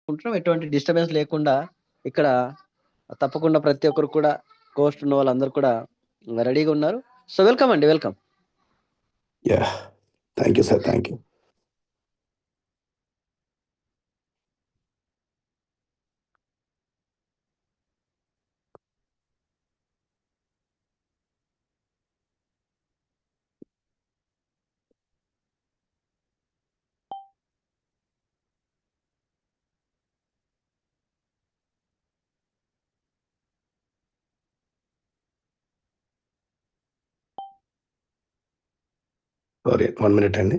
కుంటున్నాం. ఎటువంటి డిస్టర్బెన్స్ లేకుండా ఇక్కడ తప్పకుండా ప్రతి ఒక్కరు కూడా కోస్ట్ ఉన్న వాళ్ళందరూ కూడా రెడీగా ఉన్నారు. సో వెల్కమ్ అండి, welcome. Yeah, thank you sir, thank you. Sorry, 1 minute అండి.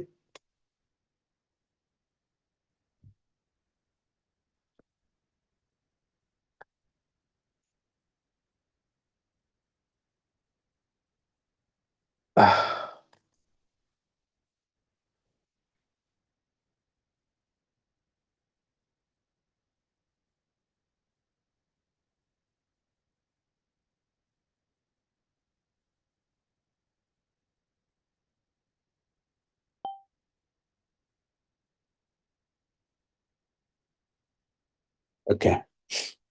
Okay,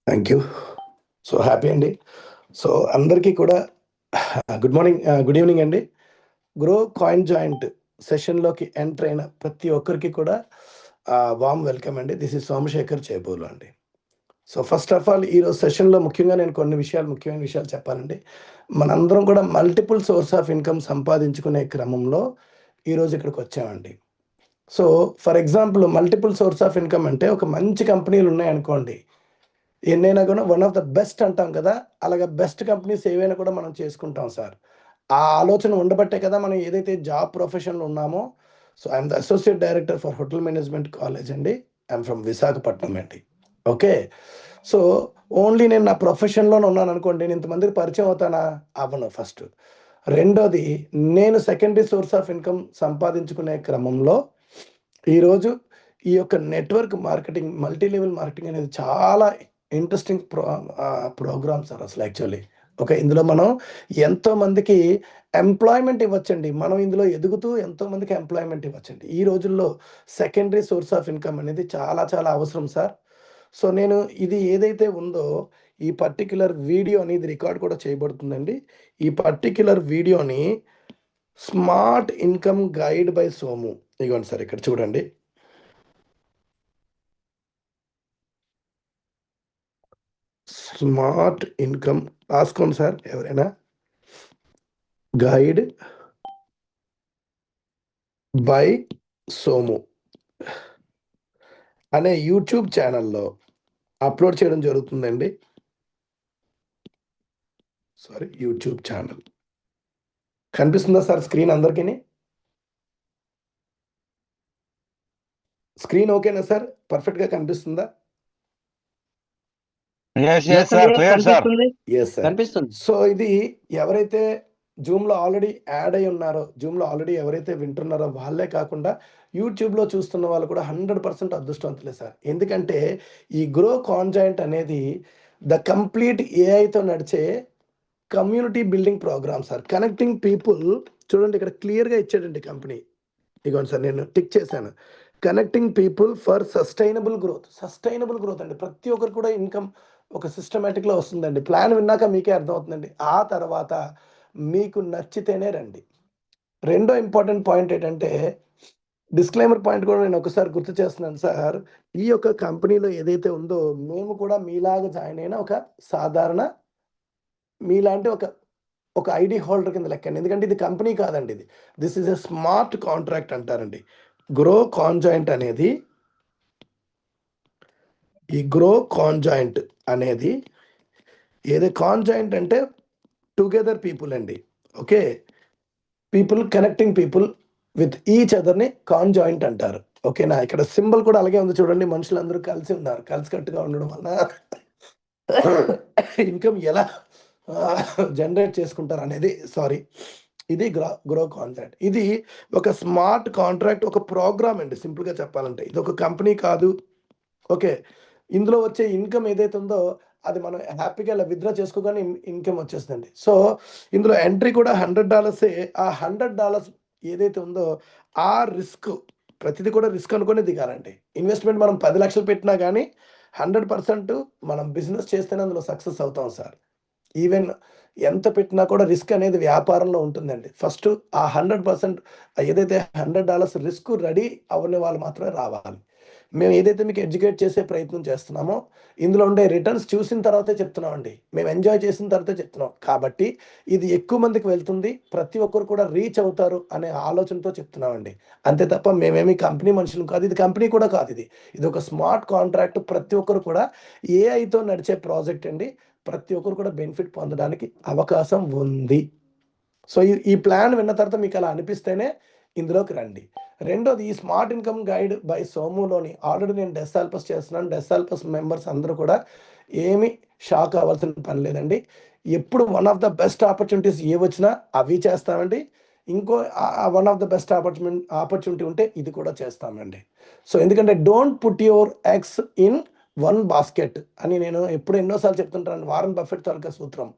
thank you. So happy అండి. సో అందరికీ కూడా గుడ్ మార్నింగ్, గుడ్ ఈవినింగ్ అండి. గ్రో కాయిన్ జాయింట్ సెషన్లోకి ఎంటర్ అయిన ప్రతి ఒక్కరికి కూడా వామ్ వెల్కమ్ అండి. దిస్ ఇస్ సోమశేఖర్ చేబోలు అండి. సో ఫస్ట్ ఆఫ్ ఆల్ ఈరోజు సెషన్లో ముఖ్యంగా నేను కొన్ని ముఖ్యమైన విషయాలు చెప్పాలండి. మనందరం కూడా మల్టిపుల్ సోర్స్ ఆఫ్ ఇన్కమ్ సంపాదించుకునే క్రమంలో ఈరోజు ఇక్కడికి వచ్చామండి. So for example multiple source of income అంటే ఒక మంచి కంపెనీలు ఉన్నాయనుకోండి, ఎన్నైనా కూడా వన్ ఆఫ్ ద బెస్ట్ అంటాం కదా, అలాగే బెస్ట్ కంపెనీస్ ఏవైనా కూడా మనం చేసుకుంటాం సార్. ఆ ఆలోచన ఉండబట్టే కదా మనం ఏదైతే జాబ్ ప్రొఫెషన్లో ఉన్నామో. So I'm the associate director for hotel management college అండి. ఐఎమ్ ఫ్రమ్ విశాఖపట్నం అండి. ఓకే, సో ఓన్లీ నేను నా ప్రొఫెషన్లోనే ఉన్నాను అనుకోండి, నేను ఇంతమందికి పరిచయం అవుతానా? అవ్వను ఫస్ట్. రెండోది, నేను సెకండరీ సోర్స్ ఆఫ్ ఇన్కమ్ సంపాదించుకునే క్రమంలో ఈరోజు ఈ యొక్క network marketing, multi level marketing అనేది చాలా ఇంట్రెస్టింగ్ ప్రోగ్రామ్ సార్ అసలు యాక్చువల్లీ. ఓకే, ఇందులో మనం ఎంతో మందికి ఎంప్లాయ్మెంట్ ఇవ్వచ్చండి. మనం ఇందులో ఎదుగుతూ ఎంతో మందికి ఎంప్లాయ్మెంట్ ఇవ్వచ్చండి. ఈ రోజుల్లో సెకండరీ సోర్స్ ఆఫ్ ఇన్కమ్ అనేది చాలా చాలా అవసరం సార్. సో నేను ఇది ఏదైతే ఉందో ఈ పర్టిక్యులర్ వీడియో అనేది రికార్డ్ కూడా చేయబడుతుందండి. ఈ పర్టిక్యులర్ వీడియోని smart income guide by Somu, ఇదిగోండి సార్ ఇక్కడ చూడండి. స్మార్ట్ ఇన్కమ్ రాసుకోండి సార్ ఎవరైనా. గైడ్ బై సోము అనే యూట్యూబ్ ఛానల్లో అప్లోడ్ చేయడం జరుగుతుందండి. సారీ, యూట్యూబ్ ఛానల్ కనిపిస్తుందా సార్ స్క్రీన్ అందరికీ? స్క్రీన్ ఓకేనా సార్? పర్ఫెక్ట్గా కనిపిస్తుందా? సో ఇది ఎవరైతే జూమ్లో ఆల్రెడీ యాడ్ అయి ఉన్నారో, జూమ్లో ఆల్రెడీ ఎవరైతే వింటున్నారో వాళ్ళే కాకుండా యూట్యూబ్లో చూస్తున్న వాళ్ళు కూడా 100% అదృష్టవంతులే సార్. ఎందుకంటే ఈ గ్రో కాన్జాయింట్ అనేది ద కంప్లీట్ ఏఐతో నడిచే community building program sir. Connecting people, చూడండి ఇక్కడ క్లియర్గా ఇచ్చాడండి కంపెనీ. ఇదిగోండి సార్, నేను టిక్ చేశాను. Connecting people for sustainable growth. Sustainable growth అండి, ప్రతి ఒక్కరు కూడా ఇన్కమ్ ఒక సిస్టమేటిక్లో వస్తుందండి. ప్లాన్ విన్నాక మీకే అర్థమవుతుందండి. ఆ తర్వాత మీకు నచ్చితేనే రండి. రెండో ఇంపార్టెంట్ పాయింట్ ఏంటంటే, డిస్క్లైమర్ పాయింట్ కూడా నేను ఒకసారి గుర్తు చేస్తున్నాను సార్. ఈ యొక్క కంపెనీలో ఏదైతే ఉందో మేము కూడా మీలాగా జాయిన్ అయిన ఒక సాధారణ, మీలాంటి ఒక ఐడి హోల్డర్ కింద లెక్కండి. ఎందుకంటే ఇది కంపెనీ కాదండి, this is a smart contract అంటారండి. గ్రో కాన్జాయింట్ అనేది, ఈ గ్రో కాన్జాయింట్ అనేది ఏదో కాన్జాయింట్ అంటే టుగెదర్ పీపుల్ అండి. Okay, people connecting people with each అదర్ని కాన్జాయింట్ అంటారు. ఓకేనా? ఇక్కడ సింబల్ కూడా అలాగే ఉంది చూడండి. మనుషులందరూ కలిసి ఉన్నారు, కలిసికట్టుగా ఉండడం వల్ల ఇన్కమ్ ఎలా జనరేట్ చేసుకుంటారు అనేది, సారీ, ఇది గ్రో కాంట్రాక్ట్. ఇది ఒక స్మార్ట్ కాంట్రాక్ట్, ఒక ప్రోగ్రామ్ అండి. సింపుల్గా చెప్పాలంటే ఇది ఒక కంపెనీ కాదు. ఓకే, ఇందులో వచ్చే ఇన్కమ్ ఏదైతే ఉందో అది మనం హ్యాపీగా ఇలా విత్డ్రా చేసుకోగానే ఇన్కమ్ వచ్చేస్తుందండి. సో ఇందులో ఎంట్రీ కూడా $100. ఆ $100 ఏదైతే ఉందో ఆ రిస్క్ ప్రతిదీ కూడా రిస్క్ అనుకునే దిగాలండి. ఇన్వెస్ట్మెంట్ మనం 10 లక్షలు పెట్టినా కానీ 100% మనం బిజినెస్ చేస్తేనే అందులో సక్సెస్ అవుతాం సార్. ఈవెన్ ఎంత పెట్టినా కూడా రిస్క్ అనేది వ్యాపారంలో ఉంటుందండి. ఫస్ట్ ఆ 100% ఏదైతే $100 రిస్క్ రెడీ అవ్వని వాళ్ళు మాత్రమే రావాలి. మేము ఏదైతే మీకు ఎడ్యుకేట్ చేసే ప్రయత్నం చేస్తున్నామో, ఇందులో ఉండే రిటర్న్స్ చూసిన తర్వాతే చెప్తున్నామండి. మేము ఎంజాయ్ చేసిన తర్వాతే చెప్తున్నాం. కాబట్టి ఇది ఎక్కువ మందికి వెళ్తుంది. ప్రతి ఒక్కరు కూడా రీచ్ అవుతారు అనే ఆలోచనతో చెప్తున్నామండి. అంతే తప్ప మేమేమి కంపెనీ మనుషులం కాదు. ఇది కంపెనీ కూడా కాదు ఇది. ఇదొక స్మార్ట్ కాంట్రాక్ట్. ప్రతి ఒక్కరు కూడా ఏఐతో నడిచే ప్రాజెక్ట్ అండి. ప్రతి ఒక్కరు కూడా బెనిఫిట్ పొందడానికి అవకాశం ఉంది. సో, ఈ ప్లాన్ విన్న తర్వాత మీకు అలా అనిపిస్తేనే ఇందులోకి రండి. రెండోది ఈ స్మార్ట్ ఇన్కమ్ గైడ్ బై సోములోని ఆల్రెడీ నేను డెస్సాల్పస్ చేస్తున్నాను. డెస్సాల్పస్ మెంబర్స్ అందరూ కూడా ఏమి షాక్ అవ్వాల్సిన పని లేదండి. ఎప్పుడు one of the best opportunities ఏవొచ్చినా అవి చేస్తామండి. ఇంకో one of the best opportunity ఉంటే ఇది కూడా చేస్తామండి. సో, ఎందుకంటే don't put your eggs in one basket అని నేను ఎప్పుడు ఎన్నోసార్లు చెప్తుంటాను. వారన్ బఫెట్ తాలూకా సూత్రం.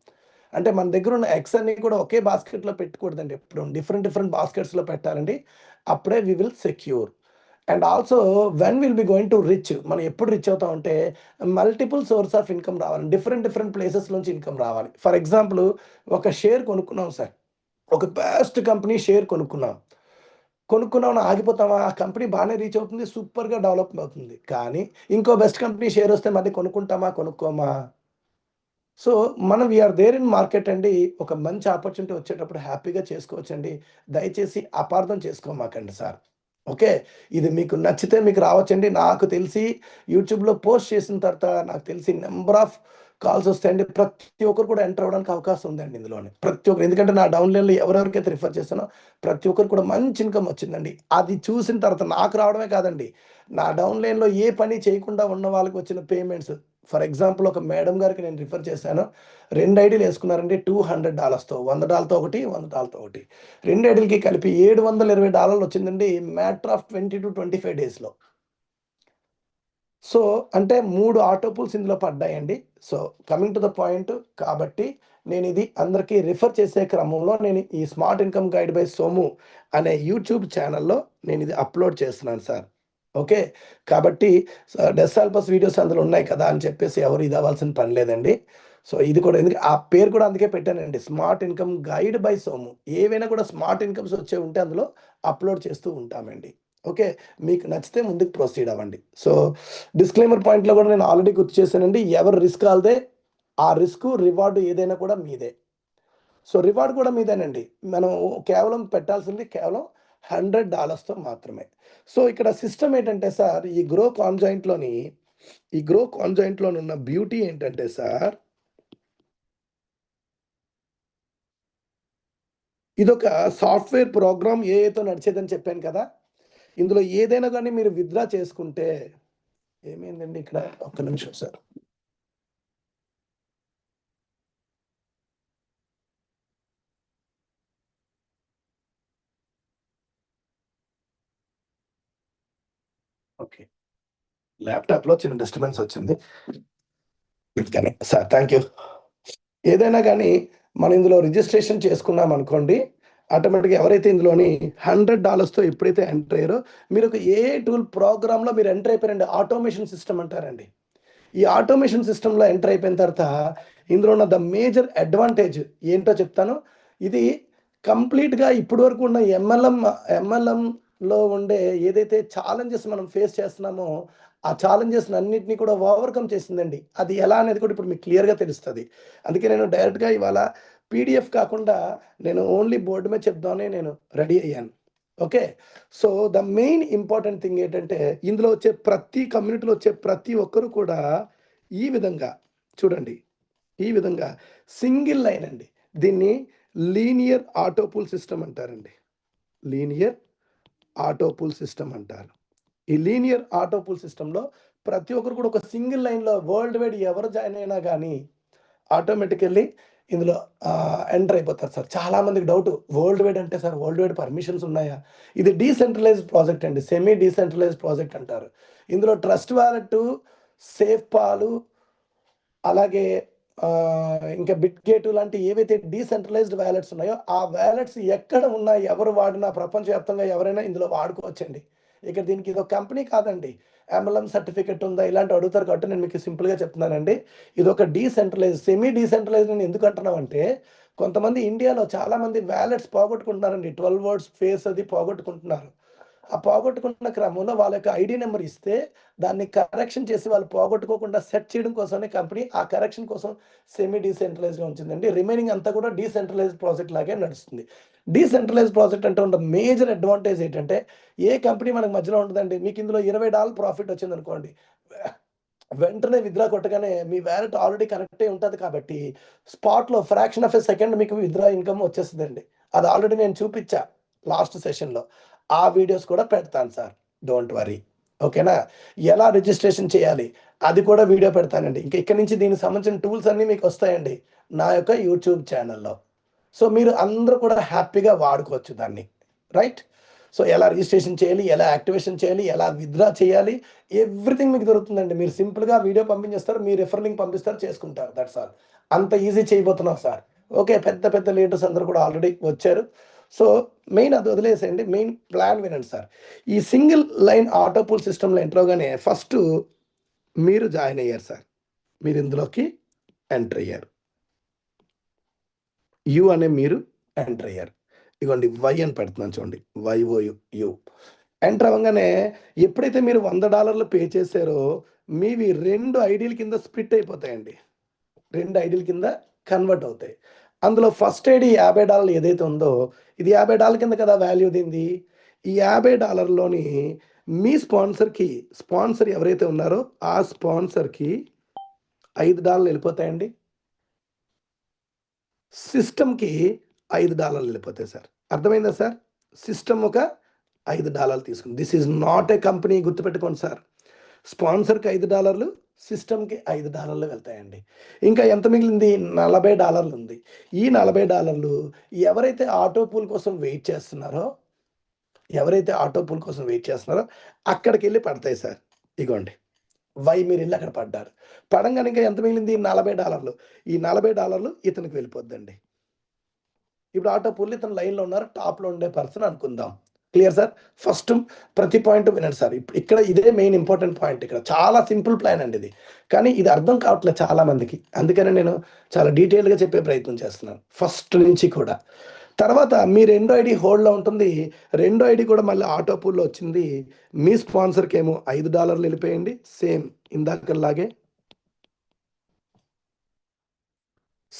అంటే మన దగ్గర ఉన్న ఎగ్స్ అన్ని కూడా ఒకే బాస్కెట్‌లో పెట్టకూడదండి. ఎప్పుడు డిఫరెంట్ బాస్కెట్స్‌లో పెట్టాలండి. అప్పుడే we will secure. And also when will be going to rich మనం ఎప్పుడు రిచ్ అవుతామంటే మల్టిపుల్ సోర్స్ ఆఫ్ ఇన్కమ్ రావాలి. డిఫరెంట్ ప్లేసెస్ నుంచి ఇన్కమ్ రావాలి. ఫర్ ఎగ్జాంపుల్ ఒక షేర్ కొనుక్కున్నాం సార్. ఒక బెస్ట్ కంపెనీ షేర్ కొనుక్కున్నామని ఆగిపోతామా? ఆ కంపెనీ బాగానే రీచ్ అవుతుంది. సూపర్‌గా డెవలప్ అవుతుంది. కానీ ఇంకో బెస్ట్ కంపెనీ షేర్ వస్తే మళ్ళీ కొనుక్కుంటామా? కొనుక్కోమా? సో, మనం we are there in market అండి. ఒక మంచి ఆపర్చునిటీ వచ్చేటప్పుడు హ్యాపీగా చేసుకోవచ్చండి. దయచేసి అపార్థం చేసుకోమాకండి సార్. ఓకే. ఇది మీకు నచ్చితే మీకు రావచ్చండి. నాకు తెలిసి యూట్యూబ్‌లో పోస్ట్ చేసిన తర్వాత నాకు తెలిసి నంబర్ ఆఫ్ కాల్స్ వస్తాయండి. ప్రతి ఒక్కరు కూడా ఎంటర్ అవ్వడానికి అవకాశం ఉందండి ఇందులోని. ప్రతి ఒక్కరు ఎందుకంటే నా డౌన్‌లైన్‌లో ఎవరెవరికైతే రిఫర్ చేశానో ప్రతి ఒక్కరికి కూడా మంచి ఇన్‌కమ్ వచ్చిందండి. అది చూసిన తర్వాత నాకు రావడమే కాదండి. నా డౌన్‌లైన్‌లో ఏ పని చేయకుండా ఉన్న వాళ్ళకి వచ్చిన పేమెంట్స్ ఫర్ ఎగ్జాంపుల్ ఒక మేడమ్ గారికి నేను రిఫర్ చేశాను. 2 ఐడీలు యేసుకున్నారండి $200తో $100తో ఒకటి, $100తో ఒకటి. 2 ఐడీలకి కలిపి $720 వచ్చిందండి. మ్యాటర్ ఆఫ్ 20-25 డేస్‌లో. సో, అంటే 3 ఆటో పూల్స్ ఇందులో పడ్డాయండి. So, coming to the point కాబట్టి నేనిది అందరికీ రిఫర్ చేసే క్రమంలో నేను ఈ smart income guide by Somu అనే యూట్యూబ్ ఛానెల్‌లో నేనిది అప్‌లోడ్ చేస్తున్నాను సార్. ఓకే. కాబట్టి డెస్సాల్పస్ వీడియోస్ అందులో ఉన్నాయి కదా అని చెప్పేసి ఎవరు ఇదవ్వాల్సిన పని లేదండి. సో, ఇది కూడా ఆ పేరు కూడా అందుకే పెట్టానండి. Smart income guide by Somu. ఏవైనా కూడా స్మార్ట్ ఇన్కమ్స్ వచ్చేవి ఉంటే అందులో అప్‌లోడ్ చేస్తూ ఉంటామండి. ఓకే. మీకు నచ్చితే ముందుకు ప్రొసీడ్ అవ్వండి. సో, డిస్క్లైమర్ పాయింట్‌లో కూడా నేను ఆల్రెడీ గుర్తు చేశానండి. ఎవరి రిస్క్ ఆళ్ళదే. ఆ రిస్క్, రివార్డ్ ఏదైనా కూడా మీదే. సో, రివార్డ్ కూడా మీదేనండి. మనం కేవలం పెట్టాల్సింది కేవలం $100తో మాత్రమే. సో, ఇక్కడ సిస్టమ్ ఏంటంటే సార్ ఈ గ్రో కాన్జాయింట్‌లోని ఉన్న బ్యూటీ ఏంటంటే సార్ ఇదొక సాఫ్ట్‌వేర్ ప్రోగ్రామ్ ఏఐతో నడిచేదని చెప్పాను కదా! ఇందులో ఏదైనా గాని మీరు విత్‌డ్రా చేసుకుంటే ఏమైందండి ఇక్కడ? ఒక్క నిమిషం సార్. ఓకే. ల్యాప్‌టాప్‌లో చిన్న డిస్టర్బెన్స్ వచ్చింది. అందుకని. Sir thank you. ఏదైనా గాని మనం ఇందులో రిజిస్ట్రేషన్ చేసుకున్నామనుకోండి, ఆటోమేటిక్‌గా ఎవరైతే ఇందులోని $100తో ఎప్పుడైతే ఎంటర్ అయ్యారో మీరు ఒక ఏఐ టూల్ ప్రోగ్రామ్‌లో మీరు ఎంటర్ అయిపోయారండి. ఆటోమేషన్ సిస్టమ్ అంటారండి. ఈ ఆటోమేషన్ సిస్టమ్‌లో ఎంటర్ అయిపోయిన తర్వాత ఇందులో ఉన్న ద మేజర్ అడ్వాంటేజ్ ఏంటో చెప్తాను. ఇది కంప్లీట్‌గా ఇప్పటి వరకు ఉన్న ఎంఎల్ఎంలో ఉండే ఏదైతే ఛాలెంజెస్ మనం ఫేస్ చేస్తున్నామో, ఆ ఛాలెంజెస్‌నన్నిటిని కూడా ఓవర్‌కమ్ చేసిందండి. అది ఎలా అనేది కూడా ఇప్పుడు మీకు క్లియర్‌గా తెలుస్తది. అందుకే నేను డైరెక్ట్‌గా ఇవాళ పీడీఎఫ్ కాకుండా నేను ఓన్లీ బోర్డ్ మీద చెప్దామని నేను రెడీ అయ్యాను. Okay. So, the main important thing ఏంటంటే ఇందులో వచ్చే కమ్యూనిటీలో వచ్చే ప్రతి ఒక్కరు కూడా ఈ విధంగా చూడండి. ఈ విధంగా సింగిల్ లైన్ అండి. దీన్ని లీనియర్ ఆటో పూల్ సిస్టమ్ అంటారండి. లీనియర్ ఆటో పూల్ సిస్టమ్ అంటారు. ఈ లీనియర్ ఆటో పూల్ సిస్టమ్‌లో ప్రతి ఒక్కరు కూడా ఒక సింగిల్ లైన్‌లో వరల్డ్ వైడ్ ఎవరు జాయిన్ అయినా గాని ఆటోమేటికల్లీ ఇందులో ఎంటర్ అయిపోతారు సార్. చాలా మందికి డౌట్ వరల్డ్ వైడ్ అంటే సార్ వరల్డ్ వైడ్ పర్మిషన్స్ ఉన్నాయా? ఇది డీసెంట్రలైజ్డ్ ప్రాజెక్ట్ అండి. సెమీ డీసెంట్రలైజ్డ్ ప్రాజెక్ట్ అంటారు. ఇందులో ట్రస్ట్ వాలెట్, సేఫ్ పాలు అలాగే ఇంకా బిట్‌గేట్ లాంటి ఏవైతే డీసెంట్రలైజ్డ్ వాలెట్స్ ఉన్నాయో, ఆ వాలెట్స్ ఎక్కడ ఉన్నా, ఎవరు వాడినా ప్రపంచవ్యాప్తంగా ఎవరైనా ఇందులో వాడుకోవచ్చండి. ఇక్కడ దీనికి ఇది ఒక కంపెనీ కాదండి. ఎంఎల్ఎం సర్టిఫికెట్ ఉందా ఇలాంటి అడుగుతారు కాబట్టి నేను మీకు సింపుల్గా చెప్తున్నానండి. ఇది ఒక డీసెంట్రలైజ్ సెమీ డీసెంట్రలైజ్ అని ఎందుకు అంటున్నామంటే కొంతమంది ఇండియాలో చాలా మంది వ్యాలెట్స్ పోగొట్టుకుంటున్నారండి. 12 వర్డ్స్ ఫేస్ అది పోగొట్టుకుంటున్నారు. ఆ పోగొట్టుకున్న క్రమంలో వాళ్ళ యొక్క ఐడి నెంబర్ ఇస్తే దాన్ని కరెక్షన్ చేసి వాళ్ళు పోగొట్టుకోకుండా సెట్ చేయడం కోసమే కంపెనీ ఆ కరెక్షన్ కోసం సెమీ డీసెంట్రలైజ్గా ఉంచిందండి. రిమైనింగ్ అంతా కూడా డీసెంట్రలైజ్ ప్రాజెక్ట్ లాగే నడుస్తుంది. డీసెంట్రలైజ్ ప్రాజెక్ట్ అంటే ఉన్న మేజర్ అడ్వాంటేజ్ ఏంటంటే ఏ కంపెనీ మనకు మధ్యలో ఉంటుందండి. మీకు ఇందులో $20 ప్రాఫిట్ వచ్చింది అనుకోండి, వెంటనే విత్డ్రా కొట్టగానే మీ వ్యాలెట్ ఆల్రెడీ కనెక్ట్ అయి ఉంటుంది కాబట్టి స్పాట్లో ఫ్రాక్షన్ ఆఫ్ ఎ సెకండ్ మీకు విత్డ్రా ఇన్కమ్ వచ్చేస్తుందండి. అది ఆల్రెడీ నేను చూపించా లాస్ట్ సెషన్లో. ఆ వీడియోస్ కూడా పెడతాను సార్, డోంట్ వరీ. ఓకేనా? ఎలా రిజిస్ట్రేషన్ చేయాలి అది కూడా వీడియో పెడతానండి. ఇంకా ఇక్కడ నుంచి దీనికి సంబంధించిన టూల్స్ అన్నీ మీకు వస్తాయండి నా యొక్క యూట్యూబ్ ఛానల్లో. సో మీరు అందరూ కూడా హ్యాపీగా వాడుకోవచ్చు దాన్ని, రైట్? సో ఎలా రిజిస్ట్రేషన్ చేయాలి, ఎలా యాక్టివేషన్ చేయాలి, ఎలా విత్డ్రా చేయాలి, ఎవ్రీథింగ్ మీకు దొరుకుతుందండి. మీరు సింపుల్గా వీడియో పంపించేస్తారు, మీ రిఫర్ లింక్ పంపిస్తారు, చేసుకుంటారు. That's all. అంత ఈజీ చేయబోతున్నాం సార్. ఓకే, పెద్ద పెద్ద లీడర్స్ అందరూ కూడా ఆల్రెడీ వచ్చారు. సో మెయిన్ అది వదిలేసేయండి, మెయిన్ ప్లాన్ వినండి సార్. ఈ సింగిల్ లైన్ ఆటో పూల్ సిస్టంలో ఎంట్రోగానే ఫస్ట్ మీరు జాయిన్ అయ్యారు సార్. మీరు ఇందులోకి ఎంటర్ అయ్యారు. యు అనే మీరు ఎంటర్ అయ్యారు. ఇగోండి వై అని పెడుతున్నాను చూడండి, YOU. ఎంటర్ అవ్వగానే ఎప్పుడైతే మీరు $100 పే చేశారో మీవి 2 ఐడీల కింద స్ప్లిట్ అయిపోతాయండి. 2 ఐడీల కింద కన్వర్ట్ అవుతాయి. అందులో ఫస్ట్ ఐడి $50 ఏదైతే ఉందో ఇది $50 కింద కదా వాల్యూ దీంది. ఈ $50లోని మీ స్పాన్సర్ ఎవరైతే ఉన్నారో ఆ స్పాన్సర్కి $5 వెళ్ళిపోతాయండి. సిస్టమ్కి $5 వెళ్ళిపోతాయి సార్. అర్థమైందా సార్? సిస్టమ్ ఒక $5 తీసుకుంది. This is not a company, గుర్తుపెట్టుకోండి సార్. స్పాన్సర్కి $5, సిస్టమ్కి $5 వెళ్తాయండి. ఇంకా ఎంత మిగిలింది? $40 ఉంది. ఈ $40 ఎవరైతే ఆటో పూల్ కోసం వెయిట్ చేస్తున్నారో అక్కడికి వెళ్ళి పడతాయి సార్. ఇగోండి వై మీరు వెళ్ళి అక్కడ పడ్డారు. పడంగానే ఇంకా ఎంత మిగిలింది? $40. ఈ $40 ఇతనికి వెళ్ళిపోద్దండి. ఇప్పుడు ఆటో పూల్ ఇతను లైన్లో ఉన్నారు, టాప్లో ఉండే పర్సన్ అనుకుందాం. Clear sir? ఫస్ట్ ప్రతి పాయింట్ వినండి సార్. ఇక్కడ ఇదే మెయిన్ ఇంపార్టెంట్ పాయింట్. ఇక్కడ చాలా సింపుల్ ప్లాన్ అండి ఇది, కానీ ఇది అర్థం కావట్లేదు చాలా మందికి. అందుకనే నేను చాలా డీటెయిల్గా చెప్పే ప్రయత్నం చేస్తున్నాను ఫస్ట్ నుంచి కూడా. తర్వాత మీ 2 ఐడి హోల్డ్లో ఉంటుంది. 2 ఐడి కూడా మళ్ళీ ఆటో పూల్లో వచ్చింది. మీ స్పాన్సర్కి ఏమో $5 వెళ్ళిపోయండి. సేమ్ ఇందాకలాగే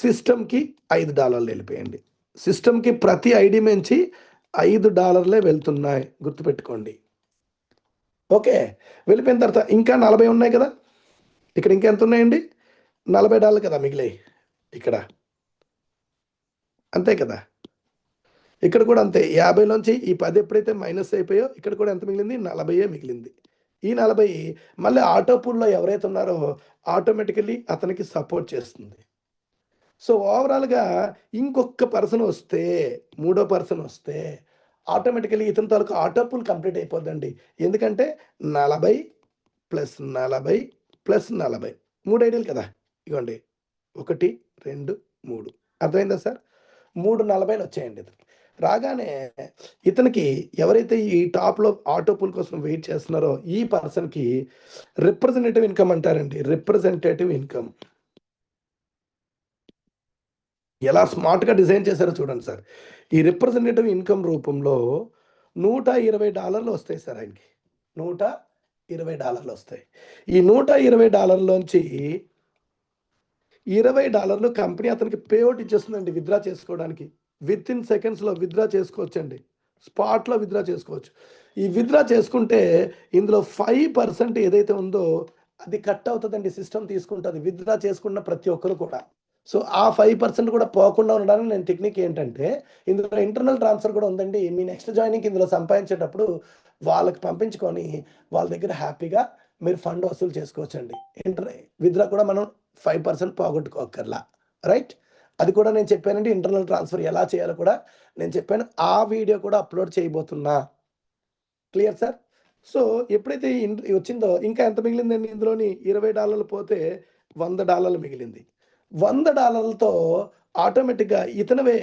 సిస్టమ్కి $5 వెళ్ళిపోయండి. సిస్టమ్కి ప్రతి ఐడి నుంచి $5 వెళ్తున్నాయి, గుర్తుపెట్టుకోండి. ఓకే, వెళ్ళిపోయిన తర్వాత ఇంకా 40 ఉన్నాయి కదా. ఇక్కడ ఇంకా ఎంత ఉన్నాయండి? $40 కదా మిగిలాయి ఇక్కడ, అంతే కదా. ఇక్కడ కూడా అంతే. 50లోంచి ఈ 10 ఎప్పుడైతే మైనస్ అయిపోయో ఇక్కడ కూడా ఎంత మిగిలింది? 40 మిగిలింది. ఈ 40 మళ్ళీ ఆటో పూల్లో ఎవరైతే ఉన్నారో ఆటోమేటికల్లీ అతనికి సపోర్ట్ చేస్తుంది. సో ఓవరాల్గా ఇంకొక పర్సన్ వస్తే, మూడో పర్సన్ వస్తే ఆటోమేటికల్లీ ఇతని తాలూకు ఆటో పూల్ కంప్లీట్ అయిపోద్దండి. ఎందుకంటే 40 + 40 + 40 3 ఐడీలు కదా. ఇవ్వండి 1 2 3. అర్థమైందా సార్? 3 40 వచ్చాయండి. ఇతనికి రాగానే ఇతనికి ఎవరైతే ఈ టాప్లో ఆటో పూల్ కోసం వెయిట్ చేస్తున్నారో ఈ పర్సన్కి రిప్రజెంటేటివ్ ఇన్కమ్ అంటారండి. రిప్రజెంటేటివ్ ఇన్కమ్ ఎలా స్మార్ట్గా డిజైన్ చేశారో చూడండి సార్. ఈ రిప్రజెంటేటివ్ ఇన్కమ్ రూపంలో $120 వస్తాయి సార్ ఆయనకి. $120 వస్తాయి. ఈ $120లోంచి $20 కంపెనీ అతనికి పేఅవుట్ ఇచ్చేస్తుందండి విత్డ్రా చేసుకోవడానికి. విత్ ఇన్ సెకండ్స్లో విత్డ్రా చేసుకోవచ్చండి. స్పాట్లో విత్డ్రా చేసుకోవచ్చు. ఈ విత్డ్రా చేసుకుంటే ఇందులో 5% ఏదైతే ఉందో అది కట్ అవుతుందండి. సిస్టమ్ తీసుకుంటుంది విత్డ్రా చేసుకున్న ప్రతి ఒక్కరు కూడా. సో ఆ 5% కూడా పోకుండా ఉండడానికి నేను టెక్నిక్ ఏంటంటే ఇందులో ఇంటర్నల్ ట్రాన్స్ఫర్ కూడా ఉందండి. మీ నెక్స్ట్ జాయినింగ్కి ఇందులో సంపాదించేటప్పుడు వాళ్ళకి పంపించుకొని వాళ్ళ దగ్గర హ్యాపీగా మీరు ఫండ్ వసూలు చేసుకోవచ్చండి. విత్డ్రా కూడా మనం 5% పోగొట్టుకోకర్లా, రైట్? అది కూడా నేను చెప్పానండి. ఇంటర్నల్ ట్రాన్స్ఫర్ ఎలా చేయాలో కూడా నేను చెప్పాను. ఆ వీడియో కూడా అప్లోడ్ చేయబోతున్నా. Clear sir? సో ఎప్పుడైతే వచ్చిందో ఇంకా ఎంత మిగిలిందండి? ఇందులోని $20 పోతే $100 మిగిలింది. $100తో ఆటోమేటిక్గా ఇతనవే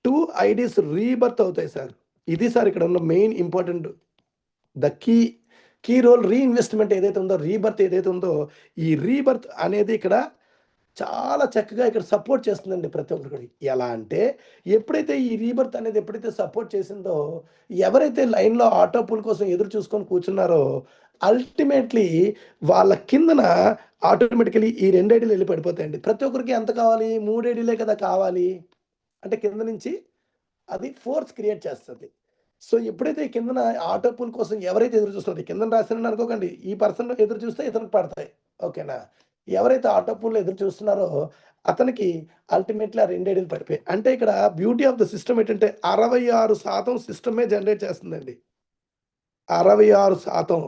2 ఐడీస్ రీబర్త్ అవుతాయి సార్. ఇది సార్ ఇక్కడ ఉన్న main important the key role reinvestment ఏదైతే ఉందో, రీబర్త్ ఏదైతే ఉందో, ఈ రీబర్త్ అనేది ఇక్కడ చాలా చక్కగా ఇక్కడ సపోర్ట్ చేస్తుందండి ప్రతి ఒక్కరికి. ఎలా అంటే ఎప్పుడైతే ఈ రీబర్త్ అనేది ఎప్పుడైతే సపోర్ట్ చేసిందో, ఎవరైతే లైన్లో ఆటో పూల్ కోసం ఎదురు చూసుకొని కూర్చున్నారో అల్టిమేట్లీ వాళ్ళ కిందన ఆటోమేటికలీ ఈ 2 ఐడీలు వెళ్ళి పడిపోతాయండి. ప్రతి ఒక్కరికి ఎంత కావాలి? 3 ఐడీలే కదా కావాలి. అంటే కింద నుంచి అది ఫోర్స్ క్రియేట్ చేస్తుంది. సో ఎప్పుడైతే ఈ కిందన ఆటో పూల్ కోసం ఎవరైతే ఎదురు చూస్తున్నారో, కింద రాసిన అనుకోకండి, ఈ పర్సన్ ఎదురు చూస్తే ఇతనికి పడతాయి. ఓకేనా? ఎవరైతే ఆటో పూల్ ఎదురు చూస్తున్నారో అతనికి అల్టిమేట్లీ ఆ 2 ఐడీలు పడిపోయాయి. అంటే ఇక్కడ బ్యూటీ ఆఫ్ ద సిస్టమ్ ఏంటంటే 66% సిస్టమే జనరేట్ చేస్తుందండి. 66%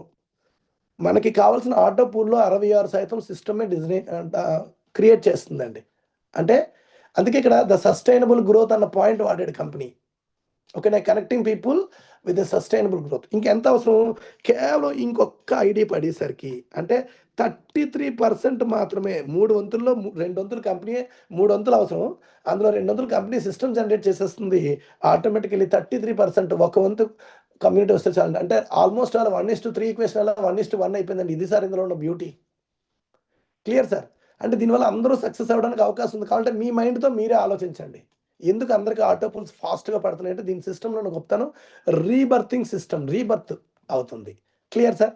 మనకి కావాల్సిన ఆటో పూల్లో 66% సిస్టమే క్రియేట్ చేస్తుందండి. అంటే అందుకే ఇక్కడ ద సస్టైనబుల్ గ్రోత్ అన్న పాయింట్ వాడాడు కంపెనీ. ఓకేనా? Connecting people with sustainable growth. ఇంకెంత అవసరం? కేవలం ఇంకొక ఐడి పడేసరికి అంటే 33% మాత్రమే. 3 వంతుల్లో 2 వంతులు కంపెనీ, 3 వంతులు అవసరం. అందులో 2 వంతులు కంపెనీ సిస్టమ్ జనరేట్ చేసేస్తుంది. ఆటోమేటికలీ 33% 1 వంతు కమ్యూనిటీ వస్తే చాలండి. అంటే ఆల్మోస్ట్ ఆల్ 1:3 ఈక్వేషన్ అలా 1:1 అయిపోయిందండి. ఇది సార్ ఇందులో ఉన్న బ్యూటీ. Clear sir? అంటే దీనివల్ల అందరూ సక్సెస్ అవ్వడానికి అవకాశం ఉంది. కాబట్టి మీ మైండ్తో మీరే ఆలోచించండి. ఎందుకు అందరికీ ఆటో పూల్స్ ఫాస్ట్గా పడుతున్నాయి అంటే దీని సిస్టంలో నేను చెప్తాను, రీబర్తింగ్ సిస్టమ్, రీబర్త్ అవుతుంది. Clear sir?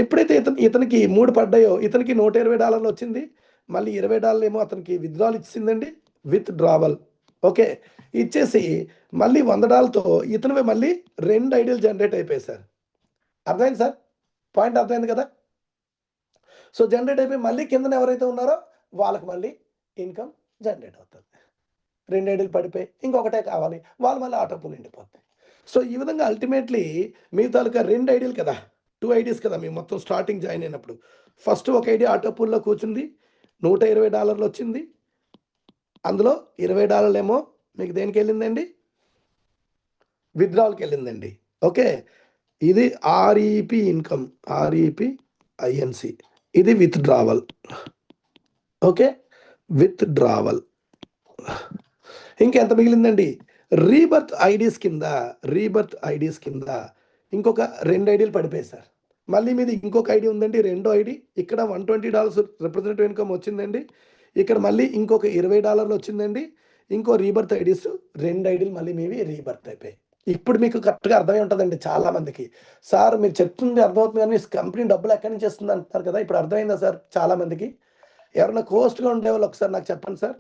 ఎప్పుడైతే ఇతనికి 3 పడ్డాయో ఇతనికి $120 వచ్చింది. మళ్ళీ $20 ఏమో అతనికి విత్డ్రాల్ ఇచ్చిందండి, విత్ డ్రావల్. ఓకే, ఇచ్చేసి మళ్ళీ $100తో ఇతనివే మళ్ళీ 2 ఐడీలు జనరేట్ అయిపోయాయి సార్. అర్థమైంది సార్? పాయింట్ అర్థమైంది కదా? సో జనరేట్ అయిపోయి మళ్ళీ కిందన ఎవరైతే ఉన్నారో వాళ్ళకి మళ్ళీ ఇన్కమ్ జనరేట్ అవుతుంది. 2 ఐడీలు పడిపోయి ఇంకొకటే కావాలి, వాళ్ళు మళ్ళీ ఆటో పూల్ నిండిపోతాయి. సో ఈ విధంగా అల్టిమేట్లీ మీ తాలూకా 2 ఐడీలు కదా, 2 ఐడీస్ కదా మేము మొత్తం స్టార్టింగ్ జాయిన్ అయినప్పుడు. ఫస్ట్ ఒక ఐడి ఆటో పూల్లో కూర్చుంది, $120 వచ్చింది. అందులో $20 ఏమో మీకు దేనికి వెళ్ళిందండి? విత్డ్రాల్కి వెళ్ళిందండి. ఓకే, ఇది ఆర్ఈపి ఇన్కమ్, ఆర్ఈపి ఐఎన్సి, ఇది విత్డ్రావల్. Okay, withdrawal. ఇంకెంత మిగిలిందండి? రీబర్త్ ఐడీస్ కింద ఇంకొక 2 ఐడీలు పడిపోయాయి సార్. మళ్ళీ మీది ఇంకొక ఐడి ఉందండి, 2వ ఐడి. ఇక్కడ $120 రిప్రజెంటేటివ్ ఇన్కమ్ వచ్చిందండి. ఇక్కడ మళ్ళీ ఇంకొక $20 వచ్చిందండి. ఇంకో రీబర్త్ ఐడీస్ 2 ఐడీలు మళ్ళీ మీవి రీబర్త్ అయిపోయాయి. ఇప్పుడు మీకు కరెక్ట్గా అర్థమై ఉంటుందండి చాలా మందికి. సార్ మీరు చెప్తుంది అర్థమవుతుంది కానీ కంపెనీ డబ్బులు ఎక్కడి నుంచి వస్తుంది అంటారు కదా, ఇప్పుడు అర్థమైందా సార్ చాలా మందికి? ఎవరైనా కోస్ట్గా ఉండే వాళ్ళు ఒకసారి నాకు చెప్పండి సార్.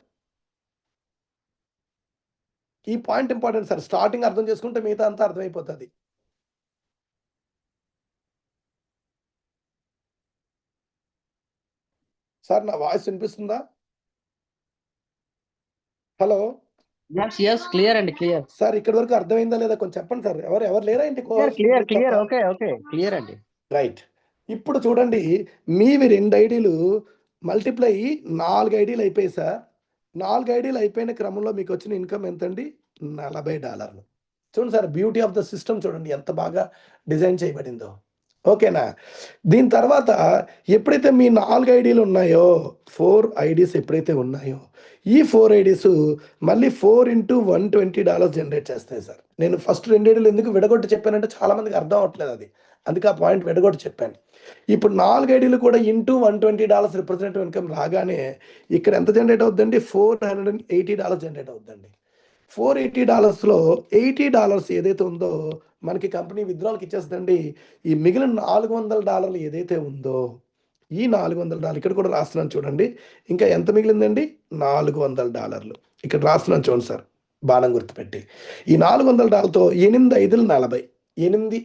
ఈ పాయింట్ ఇంపార్టెంట్ సార్. స్టార్టింగ్ అర్థం చేసుకుంటే మిగతా అంతా అర్థమైపోతుంది. సార్ నా వాయిస్ వినిపిస్తుందా? హలో క్లియర్ అండి, క్లియర్ సార్. ఇక్కడ వరకు అర్థమైందా లేదా కొంచెం చెప్పండి సార్. ఎవరు లేరా ఏంటి? క్లియర్. ఓకే క్లియర్ అండి. రైట్. ఇప్పుడు చూడండి, మీవి 2 ఐడీలు మల్టిప్లై 4 ఐడీలు అయిపోయాయి సార్. 4 ఐడీలు అయిపోయిన క్రమంలో మీకు వచ్చిన ఇన్కమ్ ఎంతండి? $40. చూడండి sir, beauty of the system చూడండి ఎంత బాగా డిజైన్ చేయబడిందో. ఓకేనా? దీని తర్వాత ఎప్పుడైతే మీ 4 ఐడీలు ఉన్నాయో, 4 ఐడీస్ ఎప్పుడైతే ఉన్నాయో, ఈ 4 ఐడీస్ మళ్ళీ 4 × $120 జనరేట్ చేస్తాయి సార్. నేను ఫస్ట్ 2 ఐడీలు ఎందుకు విడగొట్టి చెప్పానంటే చాలా మందికి అర్థం అవ్వట్లేదు అది, అందుకే ఆ పాయింట్ విడగొట్టి చెప్పాను. ఇప్పుడు 4 ఐడీలు కూడా ఇంటూ $120 రిప్రజెంటేటివ్ ఇన్కమ్ రాగానే ఇక్కడ ఎంత జనరేట్ అవుతుందండి? $480 జనరేట్ అవుతుందండి. $480లో $80 ఏదైతే ఉందో మనకి కంపెనీ విత్డ్రాల్కి ఇచ్చేస్తుందండి. ఈ మిగిలిన $400 ఏదైతే ఉందో, ఈ $400 ఇక్కడ కూడా రాస్తున్నాను చూడండి. ఇంకా ఎంత మిగిలిందండి? $400 ఇక్కడ రాస్తున్నాను చూడండి సార్, బాణం గుర్తుపెట్టి. ఈ $400తో 8 5 40, 8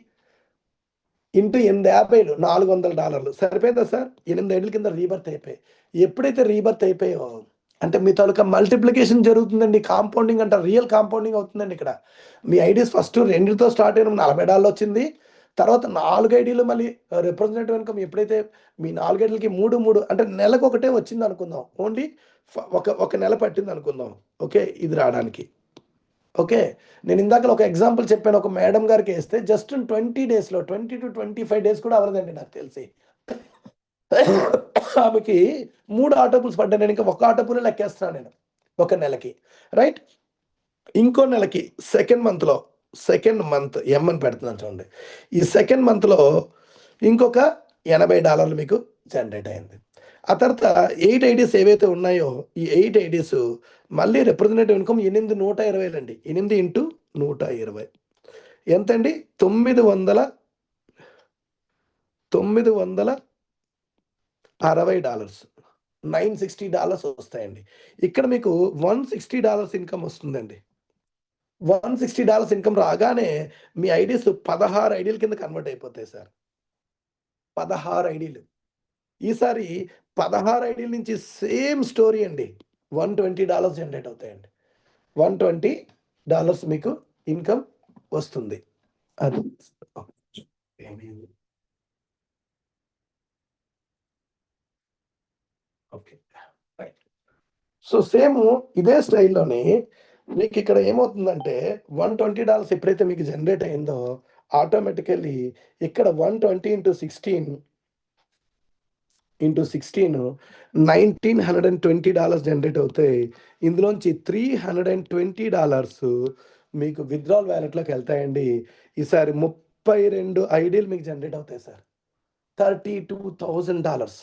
ఇంటూ 8 $400 సరిపోయిందా సార్? 8 ఐడీల కింద రీబర్త్ అయిపోయాయి. ఎప్పుడైతే రీబర్త్ అయిపోయాయో అంటే మీ తాలూకా మల్టిప్లికేషన్ జరుగుతుందండి, కాంపౌండింగ్ అంటారు, రియల్ కాంపౌండింగ్ అవుతుందండి. ఇక్కడ మీ ఐడీస్ ఫస్ట్ 2తో స్టార్ట్ అయిన $40 వచ్చింది. తర్వాత 4 ఐడీలు మళ్ళీ రిప్రజెంటేటివ్ ఇన్కమ్ ఎప్పుడైతే మీ 4 ఐడీలకి 3 అంటే నెలకు ఒకటే వచ్చింది అనుకుందాం, ఓన్లీ ఒక నెల పట్టింది అనుకుందాం. ఓకే, ఇది రావడానికి. ఓకే, నేను ఇందాక ఒక ఎగ్జాంపుల్ చెప్పాను. ఒక మేడం గారికి వేస్తే జస్ట్ 20 డేస్లో 20 to 25 డేస్ కూడా అవ్వలేదండి నాకు తెలిసి. ఆమెకి 3 ఆటో పూల్స్ పడ్డాయి. నేను ఇంకా 1 ఆటో పూల్ లెక్కేస్తున్నాను నేను ఒక నెలకి. రైట్, ఇంకో నెలకి సెకండ్ మంత్లో సెకండ్ మంత్ ఎం అని పెడుతున్నాను చూడండి. ఈ సెకండ్ మంత్లో ఇంకొక $80 మీకు జనరేట్ అయింది. ఆ తర్వాత 8 ఐడీస్ ఏవైతే ఉన్నాయో ఈ 8 ఐడీస్ మళ్ళీ రిప్రజెంటేటివ్ ఇన్కమ్ 820 అండి. 8 ఇంటూ 120 ఎంతండి? $960 $960 వస్తాయండి. ఇక్కడ మీకు $160 ఇన్కమ్ వస్తుందండి. $160 ఇన్కమ్ రాగానే మీ ఐడీస్ 16 ఐడీల కింద కన్వర్ట్ అయిపోతాయి సార్. 16 ఐడీలు. ఈసారి 16 ఐడీల నుంచి సేమ్ స్టోరీ అండి. $120 జనరేట్ అవుతాయండి. $120 మీకు ఇన్కమ్ వస్తుంది. అది ఓకే, రైట్. సో సేమ్ ఇదే స్టైల్లోని మీకు ఇక్కడ ఏమవుతుందంటే $120 ఎప్పుడైతే మీకు జనరేట్ అయిందో ఆటోమేటికల్లీ ఇక్కడ 120 ఇంటూ 16 $1,920 జనరేట్ అవుతాయి. ఇందులోంచి $320 మీకు విత్డ్రాల్ వ్యాలెట్లోకి వెళ్తాయండి. ఈసారి 32 ఐడీలు మీకు జనరేట్ అవుతాయి సార్. $32,000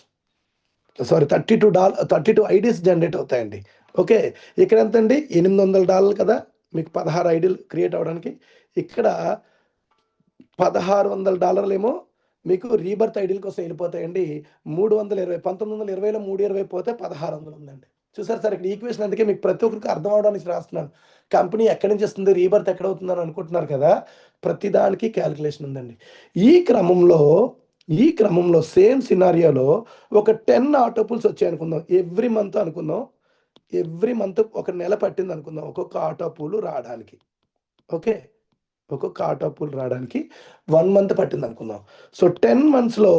సారీ 32 ఐడీస్ జనరేట్ అవుతాయండి. ఓకే, ఇక్కడ ఎంత అండి? $800 కదా మీకు 16 ఐడీలు క్రియేట్ అవ్వడానికి. ఇక్కడ $1,600 ఏమో మీకు రీబర్త్ ఐడీల కోసం వెళ్ళిపోతాయండి. 320 1920లో 320 పోతే 1600 ఉందండి. చూసారు సార్ ఇక్కడ ఈక్వేషన్. అందుకే మీకు ప్రతి ఒక్కరికి అర్థం అవడానికి రాస్తున్నాను. కంపెనీ ఎక్కడి నుంచి వస్తుంది, రీబర్త్ ఎక్కడ అవుతుందని అనుకుంటున్నారు కదా, ప్రతి దానికి క్యాలిక్యులేషన్ ఉందండి. ఈ క్రమంలో సేమ్ సినారియోలో ఒక 10 ఆటోపుల్స్ వచ్చాయి అనుకుందాం. ఎవ్రీ మంత్ అనుకుందాం, ఎవ్రీ మంత్ ఒక నెల పట్టింది అనుకుందాం ఒక్కొక్క ఆటోపూలు రావడానికి. ఓకే, ఒక్కొక్క ఆటోపూల్ రావడానికి 1 మంత్ పట్టింది అనుకుందాం. సో 10 monthsలో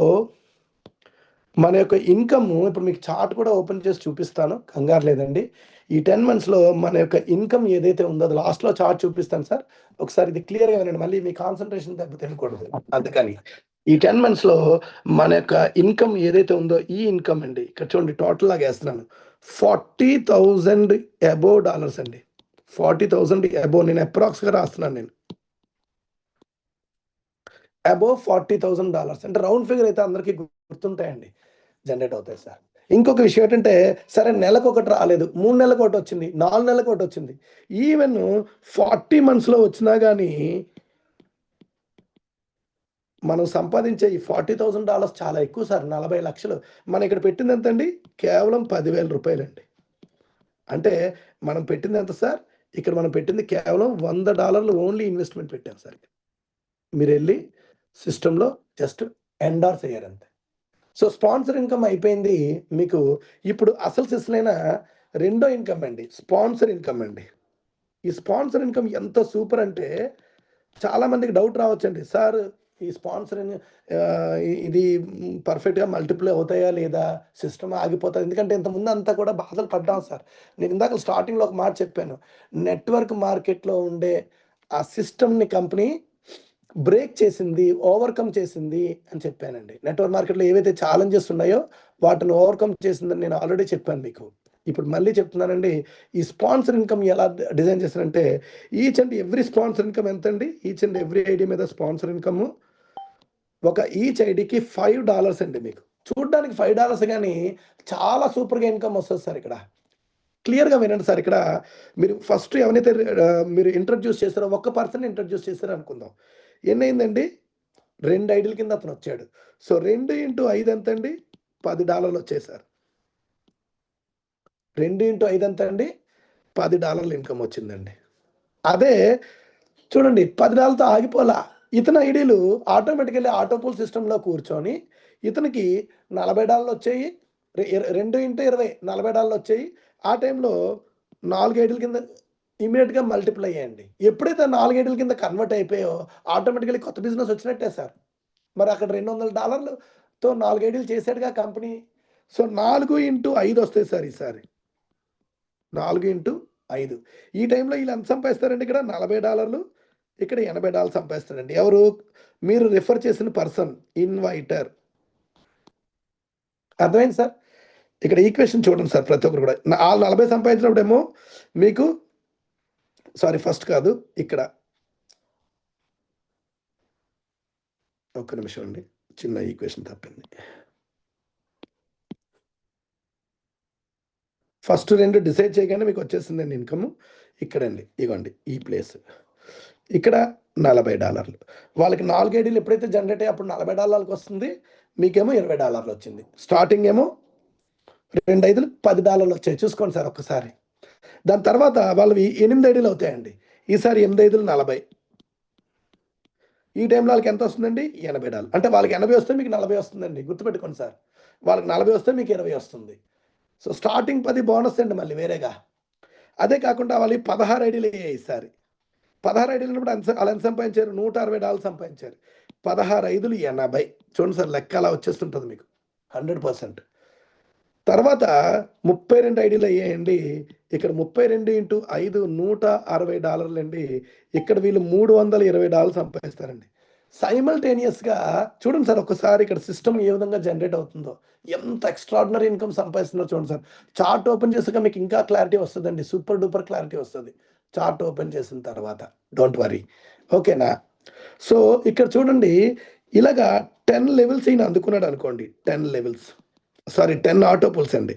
మన యొక్క ఇన్కమ్ ఇప్పుడు మీకు చార్ట్ కూడా ఓపెన్ చేసి చూపిస్తాను, కంగారు లేదండి. ఈ 10 monthsలో మన యొక్క ఇన్కమ్ ఏదైతే ఉందో అది లాస్ట్లో చార్ట్ చూపిస్తాను సార్. ఒకసారి ఇది క్లియర్గా వినండి, మళ్ళీ మీ కాన్సన్ట్రేషన్ తగ్గిపోకూడదు. అందుకని ఈ 10 monthsలో మన యొక్క ఇన్కమ్ ఏదైతే ఉందో ఈ ఇన్కమ్ అండి ఇక్కడ చూడండి టోటల్ లాగా వేస్తున్నాను. $40,000 అబోవ్ అండి. 40,000 అబోవ్, నేను అప్రాక్స్గా రాస్తున్నాను. నేను అబోవ్ $40,000 అంటే రౌండ్ ఫిగర్ అయితే అందరికీ గుర్తుంటాయండి, జనరేట్ అవుతాయి సార్. ఇంకొక విషయం ఏంటంటే సరే నెలకు ఒకటి రాలేదు, 3 నెలలకు ఒకటి వచ్చింది, 4 నెలలకు ఒకటి వచ్చింది. ఈవెన్ 40 monthsలో వచ్చినా కానీ మనం సంపాదించే ఈ $40,000 చాలా ఎక్కువ సార్. 40 లక్షలు. మనం ఇక్కడ పెట్టింది ఎంత అండి? కేవలం $10,000 అండి. అంటే మనం పెట్టింది ఎంత సార్? ఇక్కడ మనం పెట్టింది కేవలం $100 ఓన్లీ ఇన్వెస్ట్మెంట్ పెట్టాం సార్. మీరు వెళ్ళి సిస్టంలో జస్ట్ ఎండార్స్ అయ్యారు అంతే. సో స్పాన్సర్ ఇన్కమ్ అయిపోయింది మీకు. ఇప్పుడు అసలు సిస్లైన రెండో ఇన్కమ్ అండి, స్పాన్సర్ ఇన్కమ్ అండి. ఈ స్పాన్సర్ ఇన్కమ్ ఎంత సూపర్ అంటే చాలా మందికి డౌట్ రావచ్చండి, సార్ ఈ స్పాన్సర్ ఇది పర్ఫెక్ట్గా మల్టిప్లై అవుతాయా లేదా, సిస్టమ్ ఆగిపోతుంది. ఎందుకంటే ఇంతకుముందు అంతా కూడా బాధలు పడ్డాం సార్. నేను ఇందాక స్టార్టింగ్లో ఒక మాట చెప్పాను, నెట్వర్క్ మార్కెట్లో ఉండే ఆ సిస్టమ్ని కంపెనీ బ్రేక్ చేసింది, ఓవర్కమ్ చేసింది అని చెప్పానండి. నెట్వర్క్ మార్కెట్లో ఏవైతే ఛాలెంజెస్ ఉన్నాయో వాటిని ఓవర్కమ్ చేసిందని నేను ఆల్రెడీ చెప్పాను మీకు. ఇప్పుడు మళ్ళీ చెప్తున్నానండి, ఈ స్పాన్సర్ ఇన్కమ్ ఎలా డిజైన్ చేశారంటే each and every sponsor income ఎంత అండి? ఈచ్ అండ్ ఎవ్రీ ఐడి మీద స్పాన్సర్ ఇన్కమ్ ఒక ఈచ్ ఐడికి $5 అండి. మీకు చూడడానికి $5 కానీ చాలా సూపర్గా ఇన్కమ్ వస్తుంది సార్. ఇక్కడ క్లియర్గా వినండి సార్. ఇక్కడ మీరు ఫస్ట్ ఎవరైతే మీరు ఇంట్రడ్యూస్ చేస్తారో ఒక్క పర్సన్ ఇంట్రడ్యూస్ చేశారో అనుకుందాం. ఎన్నైందండి? 2 ఐడీల కింద అతను వచ్చాడు. సో 2 ఇంటూ 5 ఎంత అండి? $10 వచ్చాయి సార్. 2 ఇంటూ 5 ఎంత అండి? $10 ఇన్కమ్ వచ్చిందండి. అదే చూడండి $10తో ఆగిపోలా. ఇతని ఐడీలు ఆటోమేటికల్లీ ఆటోపూల్ సిస్టంలో కూర్చొని ఇతనికి $40 వచ్చాయి. 2 ఇంటూ 20 $40 వచ్చాయి. ఆ టైంలో 4 ఐడీల కింద ఇమీడియట్గా మల్టిప్లై అయ్యండి. ఎప్పుడైతే 4 ఐడీల కింద కన్వర్ట్ అయిపోయో ఆటోమేటికల్లీ కొత్త బిజినెస్ వచ్చినట్టే సార్. మరి అక్కడ $200తో 4 ఐడీలు చేసాడుగా కంపెనీ. సో 4 ఇంటూ 5 వస్తాయి సార్ ఈసారి. 4 ఇంటూ 5 ఈ టైంలో వీళ్ళు ఎంత సంపాదిస్తారండి? ఇక్కడ $40, ఇక్కడ $80 సంపాదిస్తారండి. ఎవరు? మీరు రిఫర్ చేసిన పర్సన్, ఇన్వైటర్. అర్థమైంది సార్? ఇక్కడ ఈక్వేషన్ చూడండి సార్, ప్రతి ఒక్కరు కూడా 40 సంపాదించినప్పుడేమో మీకు సారీ ఫస్ట్ కాదు, ఇక్కడ ఒక్క నిమిషం అండి, చిన్న ఈక్వేషన్ తప్పింది. ఫస్ట్ 2 డిసైడ్ చేయగానే మీకు వచ్చేసిందండి ఇన్కమ్. ఇక్కడండి ఇగోండి ఈ ప్లేస్, ఇక్కడ $40. వాళ్ళకి 4 ఐడీలు ఎప్పుడైతే జనరేట్ అయ్యి అప్పుడు $40 వస్తుంది, మీకేమో $20 వచ్చింది. స్టార్టింగ్ ఏమో 2 ఐదులు $10 వచ్చాయి. చూసుకోండి సార్ ఒక్కసారి. దాని తర్వాత వాళ్ళవి 8 ఐడీలు అవుతాయండి. ఈసారి 8 ఐదులు 40. ఈ టైంలో వాళ్ళకి ఎంత వస్తుందండి? $80. అంటే వాళ్ళకి 80 వస్తే మీకు 40 వస్తుందండి. గుర్తుపెట్టుకోండి సార్, వాళ్ళకి 40 వస్తే మీకు 20 వస్తుంది. సో స్టార్టింగ్ 10 బోనస్ అండి మళ్ళీ వేరేగా. అదే కాకుండా వాళ్ళు 16 ఐడీలు అయ్యాయి ఈసారి. 16 ఐడీలు ఉన్నప్పుడు వాళ్ళు ఎంత సంపాదించారు? $160 సంపాదించారు. 16 ఐదులు 80. చూడండి సార్, లెక్క అలా వచ్చేస్తుంటుంది మీకు 100%. తర్వాత 32 ఐడీలు అయ్యాయండి. ఇక్కడ 32 ఇంటూ 5 $160 అండి. ఇక్కడ వీళ్ళు $320 సంపాదిస్తారండి. సైమల్టేనియస్గా చూడండి సార్ ఒక్కసారి ఇక్కడ సిస్టమ్ ఏ విధంగా జనరేట్ అవుతుందో, ఎంత ఎక్స్ట్రాడినరీ ఇన్కమ్ సంపాదిస్తున్నారో చూడండి సార్. చార్ట్ ఓపెన్ చేసాక మీకు ఇంకా క్లారిటీ వస్తుందండి, సూపర్ డూపర్ క్లారిటీ వస్తుంది చార్ట్ ఓపెన్ చేసిన తర్వాత. డోంట్ వరీ, ఓకేనా? సో ఇక్కడ చూడండి, ఇలాగా 10 లెవెల్స్ ఈయన అందుకున్నాడు అనుకోండి. 10 లెవెల్స్, సారీ 10 ఆటో పుల్స్ అండి,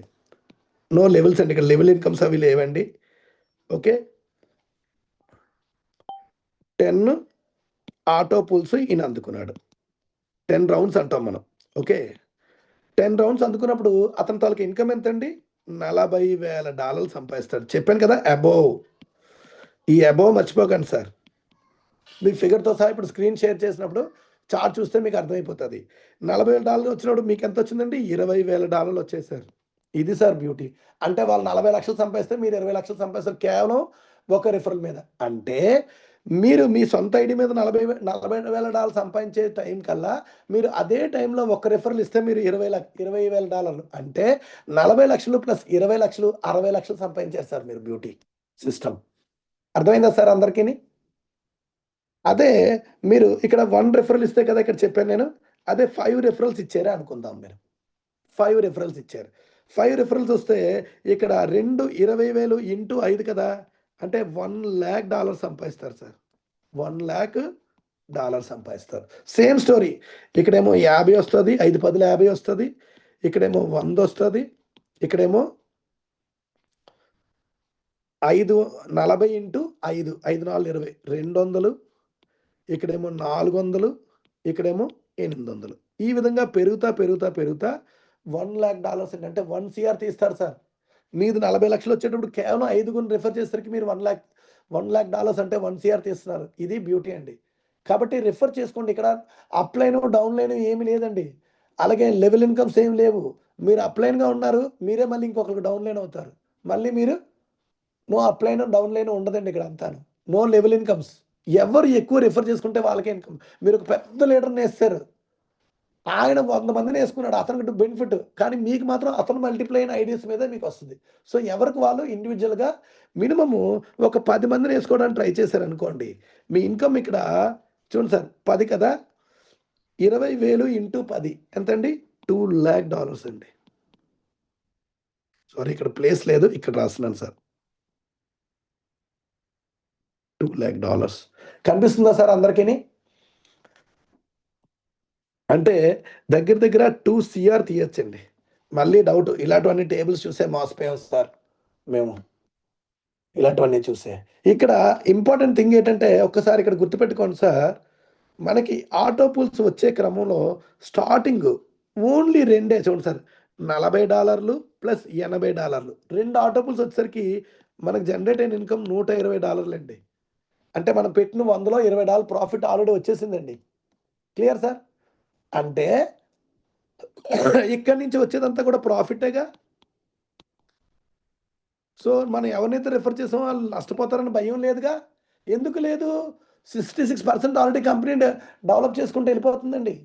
నో లెవెల్స్ అండి. ఇక్కడ లెవెల్ ఇన్కమ్స్ అవి లేవండి. ఓకే, 10 ఆటో పుల్స్ ఈయన అందుకున్నాడు. 10 రౌండ్స్ అంటాం మనం. ఓకే, 10 రౌండ్స్ అందుకున్నప్పుడు అతని తాలూకు ఇన్కమ్ ఎంత అండి? $40,000 సంపాదిస్తాడు. చెప్పాను కదా అబోవ్. ఈ అబోవ్ మర్చిపోకండి సార్. మీ ఫిగర్తో సహా ఇప్పుడు స్క్రీన్ షేర్ చేసినప్పుడు చార్ట్ చూస్తే మీకు అర్థమైపోతుంది. $40,000 వచ్చినప్పుడు మీకు ఎంత వచ్చిందండి? $20,000 వచ్చేసారు. ఇది సార్ బ్యూటీ. అంటే వాళ్ళు 40 లక్షలు సంపాదిస్తే మీరు 20 లక్షలు సంపాదిస్తారు కేవలం ఒక రిఫరల్ మీద. అంటే మీరు మీ సొంత ఐడి మీద $40,000 సంపాదించే టైం కల్లా మీరు అదే టైంలో ఒక రిఫరల్ ఇస్తే మీరు $20,000 అంటే 40 లక్షలు ప్లస్ 20 లక్షలు 60 లక్షలు సంపాదించారు సార్ మీరు. బ్యూటీ సిస్టమ్ అర్థమైందా సార్ అందరికీ? అదే మీరు ఇక్కడ 1 రిఫరల్ ఇస్తే కదా ఇక్కడ చెప్పాను నేను, అదే 5 రిఫరల్స్ ఇచ్చారే అనుకుందాం. మీరు 5 రిఫరల్స్ ఇచ్చారు. 5 రిఫరల్స్ వస్తే ఇక్కడ 2 20,000 ఇంటూ 5 కదా, అంటే $1,00,000 సంపాదిస్తారు సార్. $1,00,000 సంపాదిస్తారు. సేమ్ స్టోరీ, ఇక్కడేమో 50 వస్తుంది, 5 10 50 వస్తుంది, ఇక్కడేమో 100 వస్తుంది, ఇక్కడేమో 40 ఇంటూ 5 5 4 20 200, ఇక్కడేమో 400, ఇక్కడేమో 800. ఈ విధంగా పెరుగుతా $1,00,000 అంటే 1 CR తీస్తారు సార్. మీది 40 లక్షలు వచ్చేటప్పుడు కేవలం 5 రిఫర్ చేసేసరికి మీరు $1,00,000 అంటే 1 CR తీస్తున్నారు. ఇది బ్యూటీ అండి. కాబట్టి రిఫర్ చేసుకోండి. ఇక్కడ అప్ లైన్ డౌన్ లైన్ ఏమి లేదండి. అలాగే లెవెల్ ఇన్కమ్స్ ఏమి లేవు. మీరు అప్ లైన్గా ఉన్నారు, మీరే మళ్ళీ ఇంకొకరికి డౌన్ లైన్ అవుతారు. మళ్ళీ మీరు no up line down line ఉండదండి ఇక్కడ అంతాను. No level incomes. ఎవరు ఎక్కువ రిఫర్ చేసుకుంటే వాళ్ళకే ఇన్కమ్. మీరు ఒక పెద్ద లీడర్ని వేస్తారు, ఆయన 100 మందిని వేసుకున్నాడు, అతనికి బెనిఫిట్, కానీ మీకు మాత్రం అతను మల్టిప్లై అయిన ఐడియాస్ మీద మీకు వస్తుంది. సో ఎవరికి వాళ్ళు ఇండివిజువల్గా మినిమము ఒక 10 మందిని వేసుకోవడానికి ట్రై చేశారు అనుకోండి, మీ ఇన్కమ్ ఇక్కడ చూడండి సార్ 10 కదా, 20,000 ఇంటూ 10 ఎంతండి? $2,00,000 అండి. సారీ ఇక్కడ ప్లేస్ లేదు, ఇక్కడ రాస్తున్నాను సార్. $2,00,000 కనిపిస్తుందా సార్ అందరికీ? అంటే దగ్గర 2 CR తీయచ్చండి. మళ్ళీ డౌట్, ఇలాంటివన్నీ టేబుల్స్ చూసే మోసపోయాం సార్ మేము, ఇలాంటివన్నీ చూసే. ఇక్కడ ఇంపార్టెంట్ థింగ్ ఏంటంటే ఒక్కసారి ఇక్కడ గుర్తుపెట్టుకోండి సార్, మనకి ఆటో పూల్స్ వచ్చే క్రమంలో స్టార్టింగ్ ఓన్లీ 2 చూడండి సార్, $40 ప్లస్ $80. 2 ఆటో పూల్స్ వచ్చేసరికి మనకు జనరేట్ అయిన ఇన్కమ్ $120 అండి. అంటే మనం పెట్టిన 100లో $20 ప్రాఫిట్ ఆల్రెడీ వచ్చేసిందండి. Clear sir? అంటే ఇక్కడి నుంచి వచ్చేదంతా కూడా ప్రాఫిటేగా. సో మనం ఎవరినైతే రిఫర్ చేసామో వాళ్ళు నష్టపోతారని భయం లేదుగా. ఎందుకు లేదు? 66% ఆల్రెడీ కంపెనీ డెవలప్ చేసుకుంటూ వెళ్ళిపోతుందండి.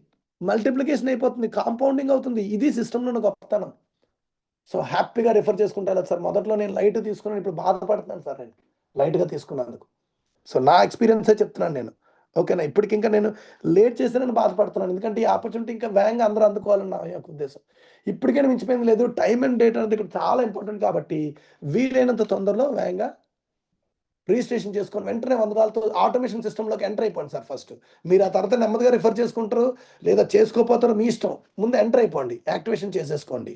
మల్టిప్లికేషన్ అయిపోతుంది, కాంపౌండింగ్ అవుతుంది. ఇది సిస్టంలో గొప్పతనం. సో హ్యాపీగా రిఫర్ చేసుకుంటాను సార్. మొదట్లో నేను లైట్ తీసుకున్నాను, ఇప్పుడు బాధపడుతున్నాను సార్ నేను లైట్గా తీసుకున్నందుకు. సో నా ఎక్స్పీరియన్సే చెప్తున్నాను నేను, ఓకేనా? ఇప్పటికి ఇంకా నేను లేట్ చేశానని బాధపడుతున్నాను, ఎందుకంటే ఈ ఆపర్చునిటీ ఇంకా వేగంగా అందరూ అందుకోవాలని నా యొక్క ఉద్దేశం. ఇప్పటికైనా మించిపోయింది లేదు. టైం అండ్ డేట్ అనేది ఇక్కడ చాలా ఇంపార్టెంట్ కాబట్టి వీలైనంత తొందరలో వేగంగా రిజిస్ట్రేషన్ చేసుకొని వెంటనే $100తో ఆటోమేషన్ సిస్టంలోకి ఎంటర్ అయిపోండి సార్ ఫస్ట్. మీరు ఆ తర్వాత నెమ్మదిగా రిఫర్ చేసుకుంటారు లేదా చేసుకోపోతారు మీ ఇష్టం. ముందు ఎంటర్ అయిపోండి, యాక్టివేషన్ చేసేసుకోండి.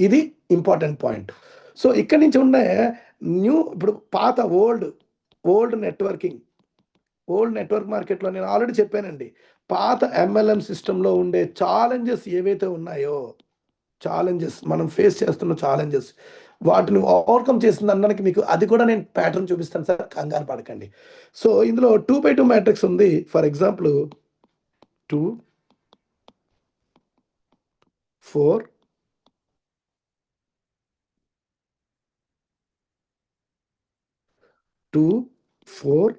ఇది ఇంపార్టెంట్ పాయింట్. సో ఇక్కడి నుంచి ఉండే ఇప్పుడు పాత ఓల్డ్ నెట్వర్క్ మార్కెట్లో నేను ఆల్రెడీ చెప్పానండి. పాత MLM సిస్టంలో ఉండే ఛాలెంజెస్ ఏవైతే ఉన్నాయో, మనం ఫేస్ చేస్తున్న ఛాలెంజెస్, వాటిని ఓవర్కమ్ చేసిన అన్నానికి మీకు అది కూడా నేను ప్యాటర్న్ చూపిస్తాను సార్, కంగారు పడకండి. సో ఇందులో 2x2 మ్యాట్రిక్స్ ఉంది. For example 2, 4, 2, 4,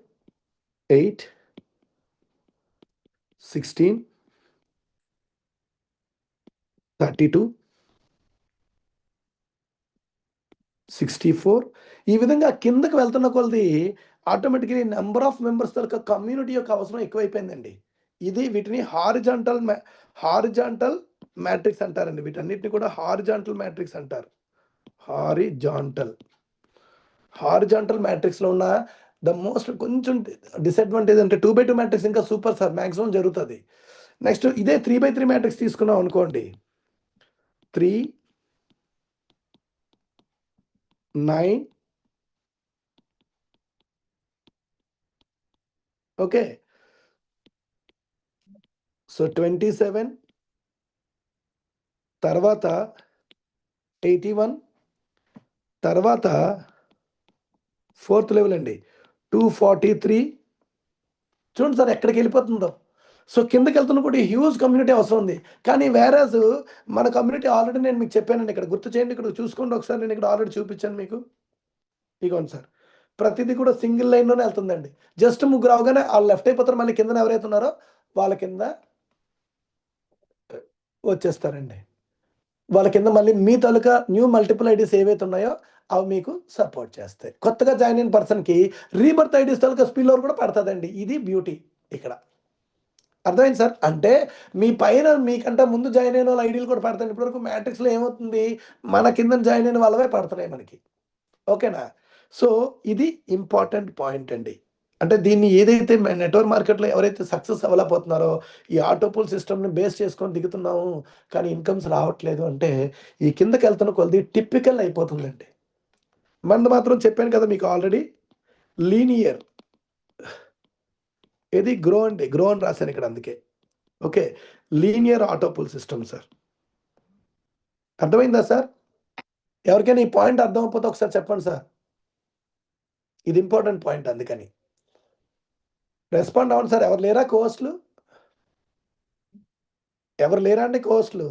8, 16, 32, 64. ఈ విధంగా కిందకి వెళ్తున్న కొలది ఆటోమేటిక్లీ నెంబర్ ఆఫ్ మెంబర్స్ యొక్క కమ్యూనిటీ యొక్క అవసరం ఎక్కువైపోయిందండి. వీటిని హారిజాంటల్ మ్యాట్రిక్స్ అంటారండి. వీటన్నిటిని కూడా హారిజాంటల్ మ్యాట్రిక్స్ అంటారు. హారిజాంటల్ మ్యాట్రిక్స్లో ఉన్న ద మోస్ట్ కొంచెం డిసడ్వాంటేజ్ అంటే 2x2 మ్యాట్రిక్స్ ఇంకా సూపర్ సార్, మ్యాక్సిమం జరుగుతుంది. నెక్స్ట్ ఇదే 3x3 మ్యాట్రిక్స్ తీసుకున్నాం అనుకోండి, 3, 9, ఓకే. సో 27, తర్వాత 81, తర్వాత 4th లెవెల్ అండి 243. చూడండి సార్ ఎక్కడికి వెళ్ళిపోతుందో. సో కిందకి వెళ్తున్న కూడా హ్యూజ్ కమ్యూనిటీ అవసరం ఉంది. కానీ వేరేజ్ మన కమ్యూనిటీ ఆల్రెడీ నేను మీకు చెప్పానండి. ఇక్కడ గుర్తు చేయండి, ఇక్కడ చూసుకోండి ఒకసారి. నేను ఇక్కడ ఆల్రెడీ చూపించాను మీకు. ఇగోండి సార్, ప్రతిదీ కూడా సింగిల్ లైన్లోనే వెళ్తుందండి. జస్ట్ ముగ్గురు అవగానే వాళ్ళు లెఫ్ట్ అయిపోతారు. మళ్ళీ కింద ఎవరైతే ఉన్నారో వాళ్ళ కింద వచ్చేస్తారండి. వాళ్ళ కింద మళ్ళీ మీ తాలూకా న్యూ మల్టిపుల్ ఐడీస్ ఏవైతే ఉన్నాయో అవి మీకు సపోర్ట్ చేస్తాయి. కొత్తగా జాయిన్ అయిన పర్సన్కి రీబర్త్ ఐడీస్ తాలూకా స్పిల్ ఓవర్ కూడా పడుతుందండి. ఇది బ్యూటీ ఇక్కడ. అర్థమైంది సార్? అంటే మీ పైన మీకంటే ముందు జాయిన్ అయిన వాళ్ళ ఐడీలు కూడా పడతాయి. ఇప్పటివరకు మ్యాట్రిక్స్లో ఏమవుతుంది, మన కింద జాయిన్ అయిన వాళ్ళవే పడుతున్నాయి మనకి. ఓకేనా? సో ఇది ఇంపార్టెంట్ పాయింట్ అండి. అంటే దీన్ని ఏదైతే నెట్వర్క్ మార్కెట్లో ఎవరైతే సక్సెస్ అవ్వలేకపోతున్నారో, ఈ ఆటోపూల్ సిస్టమ్ని బేస్ చేసుకొని దిగుతున్నాము కానీ ఇన్కమ్స్ రావట్లేదు అంటే, ఈ కిందకి వెళ్తున్న కొద్ది టిపికల్ అయిపోతుందండి. మనది మాత్రం చెప్పాను కదా మీకు ఆల్రెడీ, లీనియర్. ఇది గ్రో అని రాశాను ఇక్కడ, అందుకే. Okay, linear autopool system sir. అర్థమైందా సార్? ఎవరికైనా ఈ పాయింట్ అర్థం అయిపోతే ఒకసారి చెప్పండి సార్. ఇది ఇంపార్టెంట్ పాయింట్, అందుకని రెస్పాండ్ అవ్వండి సార్. ఎవరు లేరా కోస్ట్లు? ఎవరు లేరా అండి కోస్ట్లు?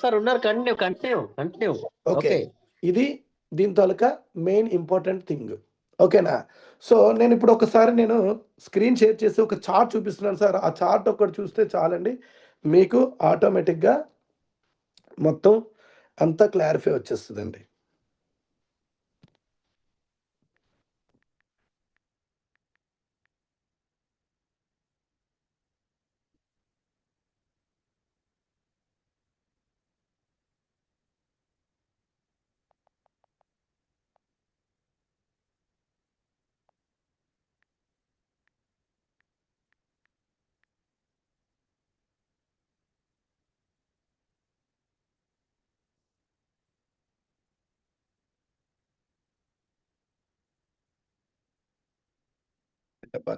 సార్ ఉన్నారు. కంటిన్యూ. ఓకే, ఇది దీని తాలూకా మెయిన్ ఇంపార్టెంట్ థింగ్. ఓకేనా? సో నేను ఇప్పుడు ఒకసారి స్క్రీన్ షేర్ చేసి ఒక చార్ట్ చూపిస్తున్నాను సార్. ఆ చార్ట్ ఒక్కటి చూస్తే చాలండి, మీకు ఆటోమేటిక్గా మొత్తం అంతా క్లారిఫై వచ్చేస్తుందండి.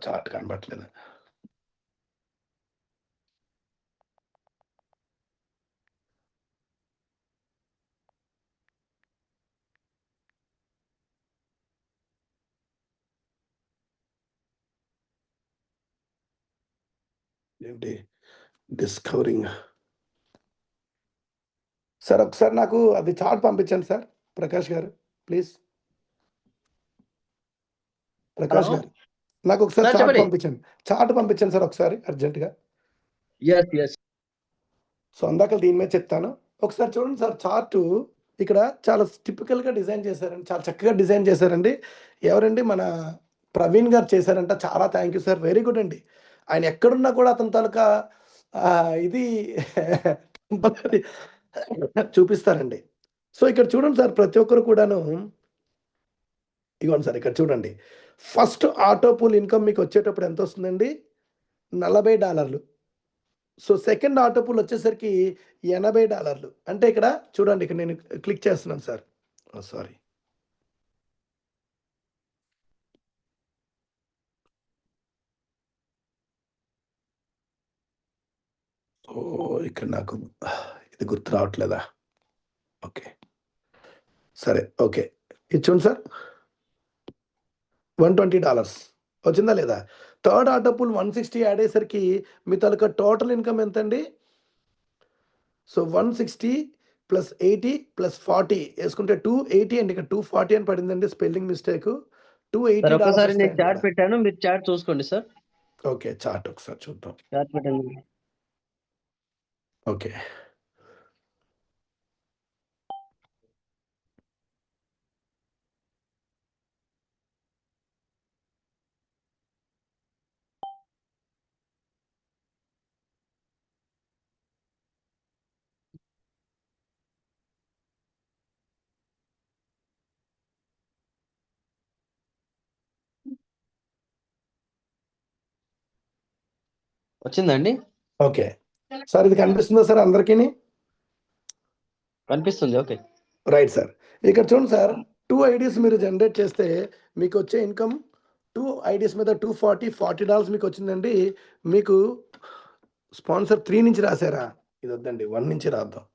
చార్ట్ కనబట్లేదు. ఏంటి డిస్కవరింగ్ సార్? ఒకసారి నాకు అది చార్ట్ పంపించండి సార్, ప్రకాష్ గారు ప్లీజ్. ప్రకాష్ గారు నాకు ఒకసారి చార్ట్ పంపించండి సార్ ఒకసారి అర్జెంటుగా. సో అందాక దీని మీద చెప్తాను. ఒకసారి చూడండి సార్, చార్టు ఇక్కడ చాలా టిపికల్గా డిజైన్ చేశారండి, చాలా చక్కగా డిజైన్ చేశారండి. ఎవరండి? మన ప్రవీణ్ గారు చేశారంట. చాలా thank you sir, very good అండి. ఆయన ఎక్కడున్నా కూడా అతని తాలూకా ఇది చూపిస్తారండి. సో ఇక్కడ చూడండి సార్, ప్రతి ఒక్కరు కూడాను ఇదిగోండి సార్, ఇక్కడ చూడండి. ఫస్ట్ ఆటో పూల్ ఇన్కమ్ మీకు వచ్చేటప్పుడు ఎంత వస్తుందండి? $40. సో సెకండ్ ఆటో పూల్ వచ్చేసరికి $80. అంటే ఇక్కడ చూడండి, ఇక్కడ నేను క్లిక్ చేస్తున్నాను సార్. సారీ, ఇక్కడ నాకు ఇది గుర్తు రావట్లేదా? ఓకే, సరే, ఓకే, ఇది చూడండి సార్, $120 వచ్చిందా లేదా? థర్డ్ ఆటో పూల్ 160 యాడ్ అయ్యేసరికి మీ తాలూకా టోటల్ ఇన్కమ్ ఎంత అండి? సో 160 ప్లస్ 80 ప్లస్ 40 వేసుకుంటే 280 అండి. ఇక్కడ 240 అని పడిందండి, స్పెల్లింగ్ మిస్టేక్. సార్ ఒకసారి నేను $280 చార్ట్ పెట్టాను, మీరు చార్ట్ చూసుకోండి సార్. ఓకే, చార్ట్ ఒకసారి చూద్దాం. చార్ట్ పెట్టండి. ఓకే, వచ్చిందండి? ఓకే సార్, ఇది కనిపిస్తుందా సార్ అందరికీ? కనిపిస్తుంది. Okay, right sir. ఇక్కడ చూడండి సార్, 2 ఐడీస్ మీరు జనరేట్ చేస్తే మీకు వచ్చే ఇన్కమ్ 2 ఐడీస్ మీద $40 మీకు వచ్చిందండి. మీకు స్పాన్సర్ 3 నుంచి రాశారా? ఇది వద్దండి, 1 నుంచి రాద్దాం.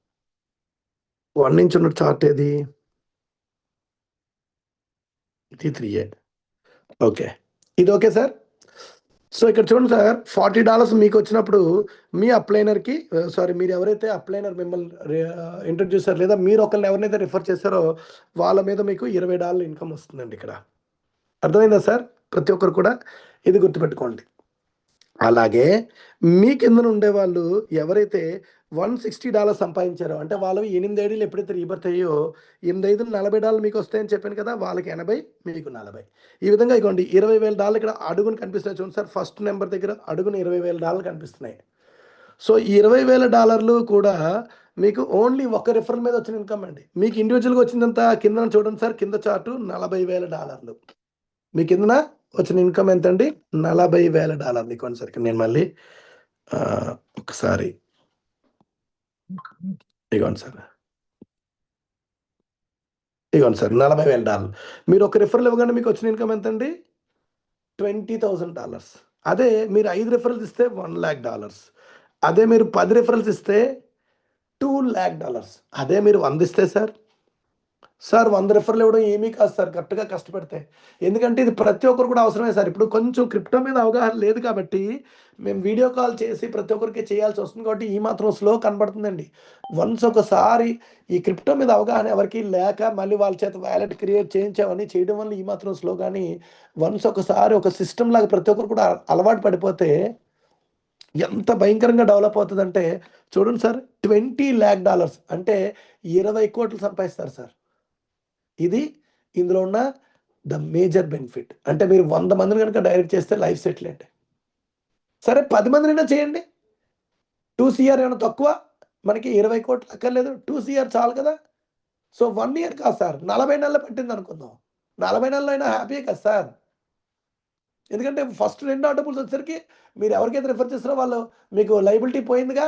1 నుంచి ఉన్న చార్ట్ ఏది? ఇది 3A. ఓకే, ఇది ఓకే సార్. సో ఇక్కడ చూడండి సార్, $40 మీకు వచ్చినప్పుడు మీ అప్లైనర్కి, సారీ, మీరు ఎవరైతే అప్లైనర్ మిమ్మల్ని ఇంట్రడ్యూస్ చేశారు లేదా మీరు ఒకరిని ఎవరినైతే రిఫర్ చేశారో వాళ్ళ మీద మీకు $20 ఇన్కమ్ వస్తుందండి. ఇక్కడ అర్థమైందా సార్? ప్రతి ఒక్కరు కూడా ఇది గుర్తుపెట్టుకోండి. అలాగే మీ కింద ఉండే వాళ్ళు ఎవరైతే $160 సంపాదించారో, అంటే వాళ్ళు 8 ఐడీలు ఎప్పుడైతే రీబర్త్ అయ్యో 8 ఐదులు $40 మీకు వస్తాయని చెప్పాను కదా, వాళ్ళకి 80, మీకు 40. ఈ విధంగా ఇవ్వండి. $20,000 ఇక్కడ అడుగును కనిపిస్తున్నాయి చూడండి సార్, ఫస్ట్ నెంబర్ దగ్గర అడుగును $20,000 కనిపిస్తున్నాయి. సో ఈ $20,000 కూడా మీకు ఓన్లీ ఒక రిఫరల్ మీద వచ్చిన ఇన్కమ్ అండి. మీకు ఇండివిజువల్గా వచ్చిందంతా కింద చూడండి సార్, కింద చార్టు $40,000. మీ కిందన వచ్చిన ఇన్కమ్ ఎంత అండి? $40,000. ఇవ్వండి సార్, నేను మళ్ళీ ఒకసారి ఇవ్వండి సార్, ఇవ్వండి సార్, $40,000. మీరు ఒక రిఫరల్ ఇవ్వగానే మీకు వచ్చిన ఇన్కమ్ ఎంత అండి? $20,000. అదే మీరు 5 రిఫరల్స్ ఇస్తే $1,00,000. అదే మీరు 10 రిఫరల్స్ ఇస్తే $2,00,000. అదే మీరు 100 ఇస్తే సార్ 100 రిఫర్లు ఇవ్వడం ఏమీ కాదు సార్, కరెక్ట్గా కష్టపడితే. ఎందుకంటే ఇది ప్రతి ఒక్కరు కూడా అవసరమే సార్. ఇప్పుడు కొంచెం క్రిప్టో మీద అవగాహన లేదు కాబట్టి మేము వీడియో కాల్ చేసి ప్రతి ఒక్కరికి చేయాల్సి వస్తుంది కాబట్టి ఈ మాత్రం స్లో కనబడుతుందండి. వన్స్ ఒకసారి ఈ క్రిప్టో మీద అవగాహన ఎవరికి లేక మళ్ళీ వాళ్ళ చేత వ్యాలెట్ క్రియేట్ చేయించామని చేయడం వల్ల ఈ మాత్రం స్లో. కానీ వన్స్ ఒకసారి ఒక సిస్టమ్ లాగా ప్రతి ఒక్కరు కూడా అలవాటు పడిపోతే ఎంత భయంకరంగా డెవలప్ అవుతుందంటే చూడండి సార్, $20,00,000 అంటే 20 కోట్లు సంపాదిస్తారు సార్. ఇది ఇందులో ఉన్న ద మేజర్ బెనిఫిట్. అంటే మీరు 100 మందిని కనుక డైరెక్ట్ చేస్తే లైఫ్ సెటిల్ అంటే సరే 10 మందినైనా చేయండి. 2 CR ఏమైనా తక్కువ? మనకి 20 కోట్లు అక్కర్లేదు, 2 CR చాలు కదా. సో 1 ఇయర్ కాదు సార్, 40 నెలలు పట్టింది అనుకుందాం. 40 నెలలు అయినా హ్యాపీ కదా సార్. ఎందుకంటే ఫస్ట్ 2 ఆటోపుల్స్ వచ్చేసరికి మీరు ఎవరికైతే రిఫర్ చేస్తారో వాళ్ళు మీకు లైబిలిటీ పోయిందిగా.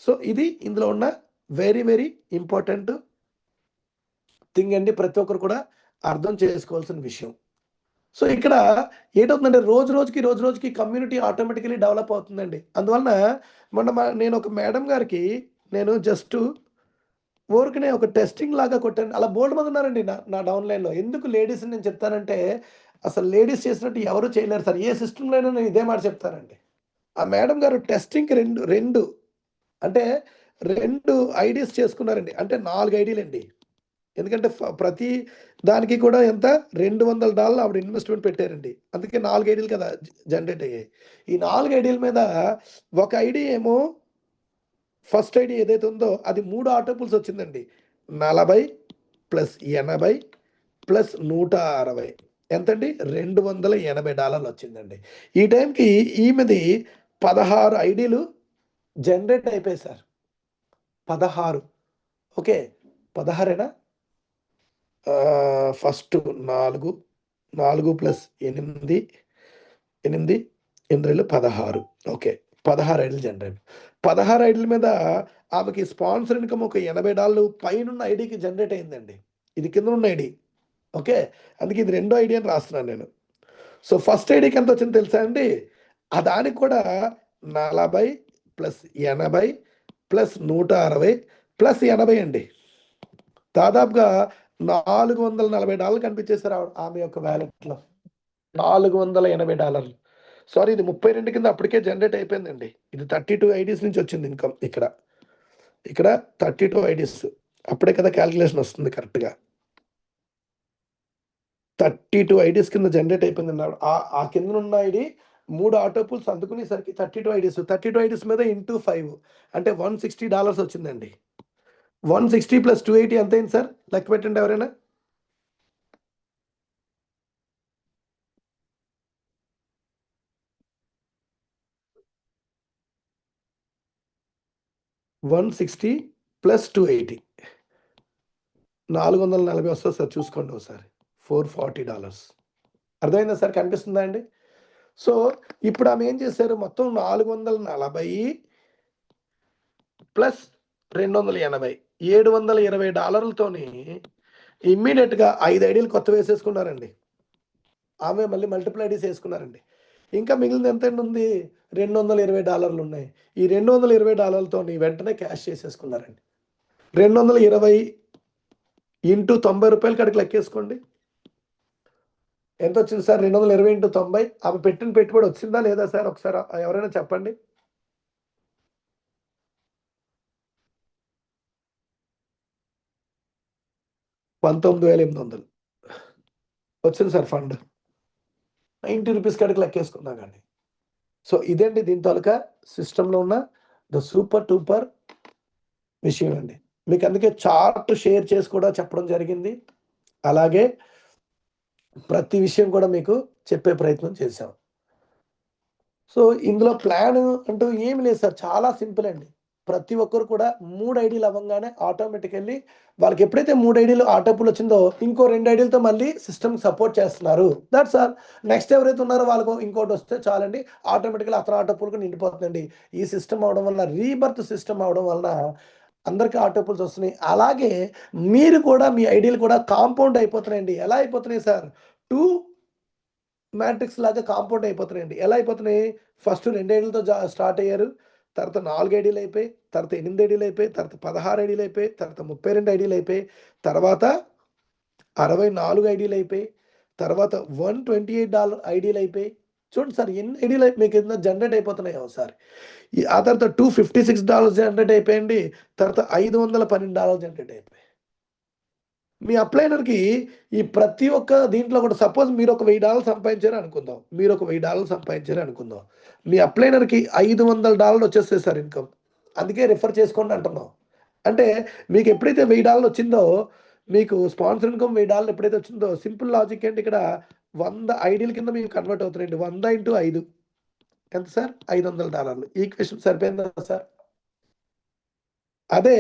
సో ఇది ఇందులో ఉన్న వెరీ వెరీ ఇంపార్టెంట్ థింగ్ అండి, ప్రతి ఒక్కరు కూడా అర్థం చేసుకోవాల్సిన విషయం. సో ఇక్కడ ఏంటవుతుందంటే రోజు రోజుకి కమ్యూనిటీ ఆటోమేటికలీ డెవలప్ అవుతుందండి. అందువలన నేను ఒక మేడం గారికి నేను జస్ట్ ఊరికనే ఒక టెస్టింగ్ లాగా కొట్టాను. అలా బోల్డ్ మంది ఉన్నారండి నా డౌన్లైన్లో. ఎందుకు లేడీస్ నేను చెప్తానంటే అసలు లేడీస్ చేసినట్టు ఎవరు చేయలేరు సార్. ఏ సిస్టంలో అయినా నేను ఇదే మాట చెప్తానండి. ఆ మేడం గారు టెస్టింగ్కి రెండు అంటే 2 ఐడీస్ చేసుకున్నారండి. అంటే 4 ఐడీలు అండి. ఎందుకంటే ప్రతి దానికి కూడా ఎంత $200 ఆవిడ ఇన్వెస్ట్మెంట్ పెట్టారండి. అందుకే 4 ఐడీలు కదా జనరేట్ అయ్యాయి. ఈ 4 ఐడీల మీద ఒక ఐడి ఏమో ఫస్ట్ ఐడి ఏదైతే ఉందో అది 3 ఆటోపుల్స్ వచ్చిందండి. 40 ప్లస్ 80 ప్లస్ 160 ఎంతండి? $280 వచ్చిందండి. ఈ టైంకి ఈమెది 16 ఐడీలు జనరేట్ అయిపోయాయి సార్. 16. ఓకే, 16ఏనా? First 4 4 plus 8 8 8 16. ఓకే, 16 ఐడీలు జనరేట్. 16 ఐడీల మీద ఆమెకి స్పాన్సర్ ఇన్కమ్ ఒక $80 పైన ఐడికి జనరేట్ అయిందండి. ఇది కింద ఉన్న ఐడి. ఓకే, అందుకే ఇది రెండో ఐడి అని రాస్తున్నాను నేను. సో ఫస్ట్ ఐడికి ఎంత వచ్చింది తెలుసా అండి? దానికి కూడా 40 ప్లస్ 80 ప్లస్ 160 ప్లస్ 80 అండి. దాదాపుగా $440 కనిపించేశారు ఆమె యొక్క వ్యాలెట్లో. $480. సారీ, ఇది 32 కింద అప్పటికే జనరేట్ అయిపోయిందండి. ఇది 32 ఐడీస్ నుంచి వచ్చింది ఇన్కమ్. ఇక్కడ 32 ఐడీస్ అప్పుడే కదా క్యాలిక్యులేషన్ వస్తుంది కరెక్ట్గా. 32 ఐడీస్ కింద జనరేట్ అయిపోయింది. ఆ కింద ఉన్న ఐడి 3 ఆటో పూల్స్ అందుకునేసరికి 32 ఐడీస్. 32 ఐడీస్ మీద ఇంటూ 5 అంటే $160 వచ్చిందండి. 160 ప్లస్ 280 ఎంత అయింది సార్? లెక్క పెట్టండి ఎవరైనా. 160 ప్లస్ 280 440 వస్తుంది సార్. చూసుకోండి ఒకసారి. $440. అర్థమైందా సార్? కనిపిస్తుందా అండి? సో ఇప్పుడు ఆమె ఏం చేశారు? మొత్తం 440 ప్లస్ 280 $720 ఇమ్మీడియట్గా 5 ఐడీలు కొత్త వేసేసుకున్నారండి. ఆమె మళ్ళీ మల్టిపుల్ ఐడీస్ వేసుకున్నారండి. ఇంకా మిగిలిన ఎంత ఉంది? $220 ఉన్నాయి. ఈ $220 వెంటనే క్యాష్ చేసేసుకున్నారండి. 220 ఇంటూ $90 కాడికి లెక్కేసుకోండి. ఎంత వచ్చింది సార్? 220 ఇంటూ 90. ఆమె పెట్టిన పెట్టుబడి వచ్చిందా లేదా సార్? ఒకసారి ఎవరైనా చెప్పండి. $19,800 వచ్చింది సార్ ఫండ్. $90 కాడికి లెక్కేసుకున్నా కానీ. సో ఇదేంటి దీని తాలూకా సిస్టంలో ఉన్న ద సూపర్ టూపర్ విషయం అండి. మీకు అందుకే చార్ట్ షేర్ చేసి కూడా చెప్పడం జరిగింది. అలాగే ప్రతి విషయం కూడా మీకు చెప్పే ప్రయత్నం చేశాం. సో ఇందులో ప్లాన్ అంటూ ఏమి లేదు సార్. చాలా సింపుల్ అండి. ప్రతి ఒక్కరు కూడా 3 ఐడీలు అవ్వగానే ఆటోమేటికల్లీ వాళ్ళకి ఎప్పుడైతే 3 ఐడీలు ఆటోపుల్ వచ్చిందో ఇంకో 2 ఐడీలతో మళ్ళీ సిస్టమ్ సపోర్ట్ చేస్తున్నారు. That's all. నెక్స్ట్ ఎవరైతే ఉన్నారో వాళ్ళకు ఇంకోటి వస్తే చాలండి, ఆటోమేటిక్గా అతను ఆటోపుల్కి నిండిపోతుందండి. ఈ సిస్టమ్ అవడం వల్ల, రీబర్త్ సిస్టమ్ అవడం వలన అందరికీ ఆటోపుల్స్ వస్తున్నాయి. అలాగే మీరు కూడా మీ ఐడీలు కూడా కాంపౌండ్ అయిపోతున్నాయండి. ఎలా అయిపోతున్నాయి సార్? 2 మ్యాట్రిక్స్ లాగా కాంపౌండ్ అయిపోతున్నాయండి. ఎలా అయిపోతున్నాయి? ఫస్ట్ 2 ఐడీలతో స్టార్ట్ అయ్యారు, తర్వాత 4 ఐడీలు అయిపోయి, తర్వాత 8 ఐడీలు అయిపోయి, తర్వాత 16 ఐడీలు అయిపోయి, తర్వాత 32 ఐడీలు అయిపోయి, తర్వాత 64 ఐడీలు అయిపోయి, తర్వాత $128 ఐడీలు అయిపోయి. చూడండి సార్ ఎన్ని ఐడీలు మీకు కింద జనరేట్ అయిపోతున్నాయో సార్. ఆ తర్వాత $256 జనరేట్ అయిపోయింది. తర్వాత $512 జనరేట్ అయిపోయి. మీ అప్లైనర్కి ఈ ప్రతి ఒక్క దీంట్లో కూడా సపోజ్ మీరు ఒక $1000 సంపాదించారు అనుకుందాం. మీ అప్లైనర్కి $500 వచ్చేస్తాయి సార్ ఇన్కమ్. అందుకే రిఫర్ చేసుకోండి అంటున్నాం. అంటే మీకు ఎప్పుడైతే $1000 వచ్చిందో, మీకు స్పాన్సర్ ఇన్కమ్ $1000 ఎప్పుడైతే వచ్చిందో, సింపుల్ లాజిక్ ఏంటి? ఇక్కడ 100 ఐడీల కింద మీకు కన్వర్ట్ అవుతున్నాయండి. 100 ఇంటూ 5 ఎంత సార్? $500. ఈక్వేషన్ సరిపోయిందా సార్? అదే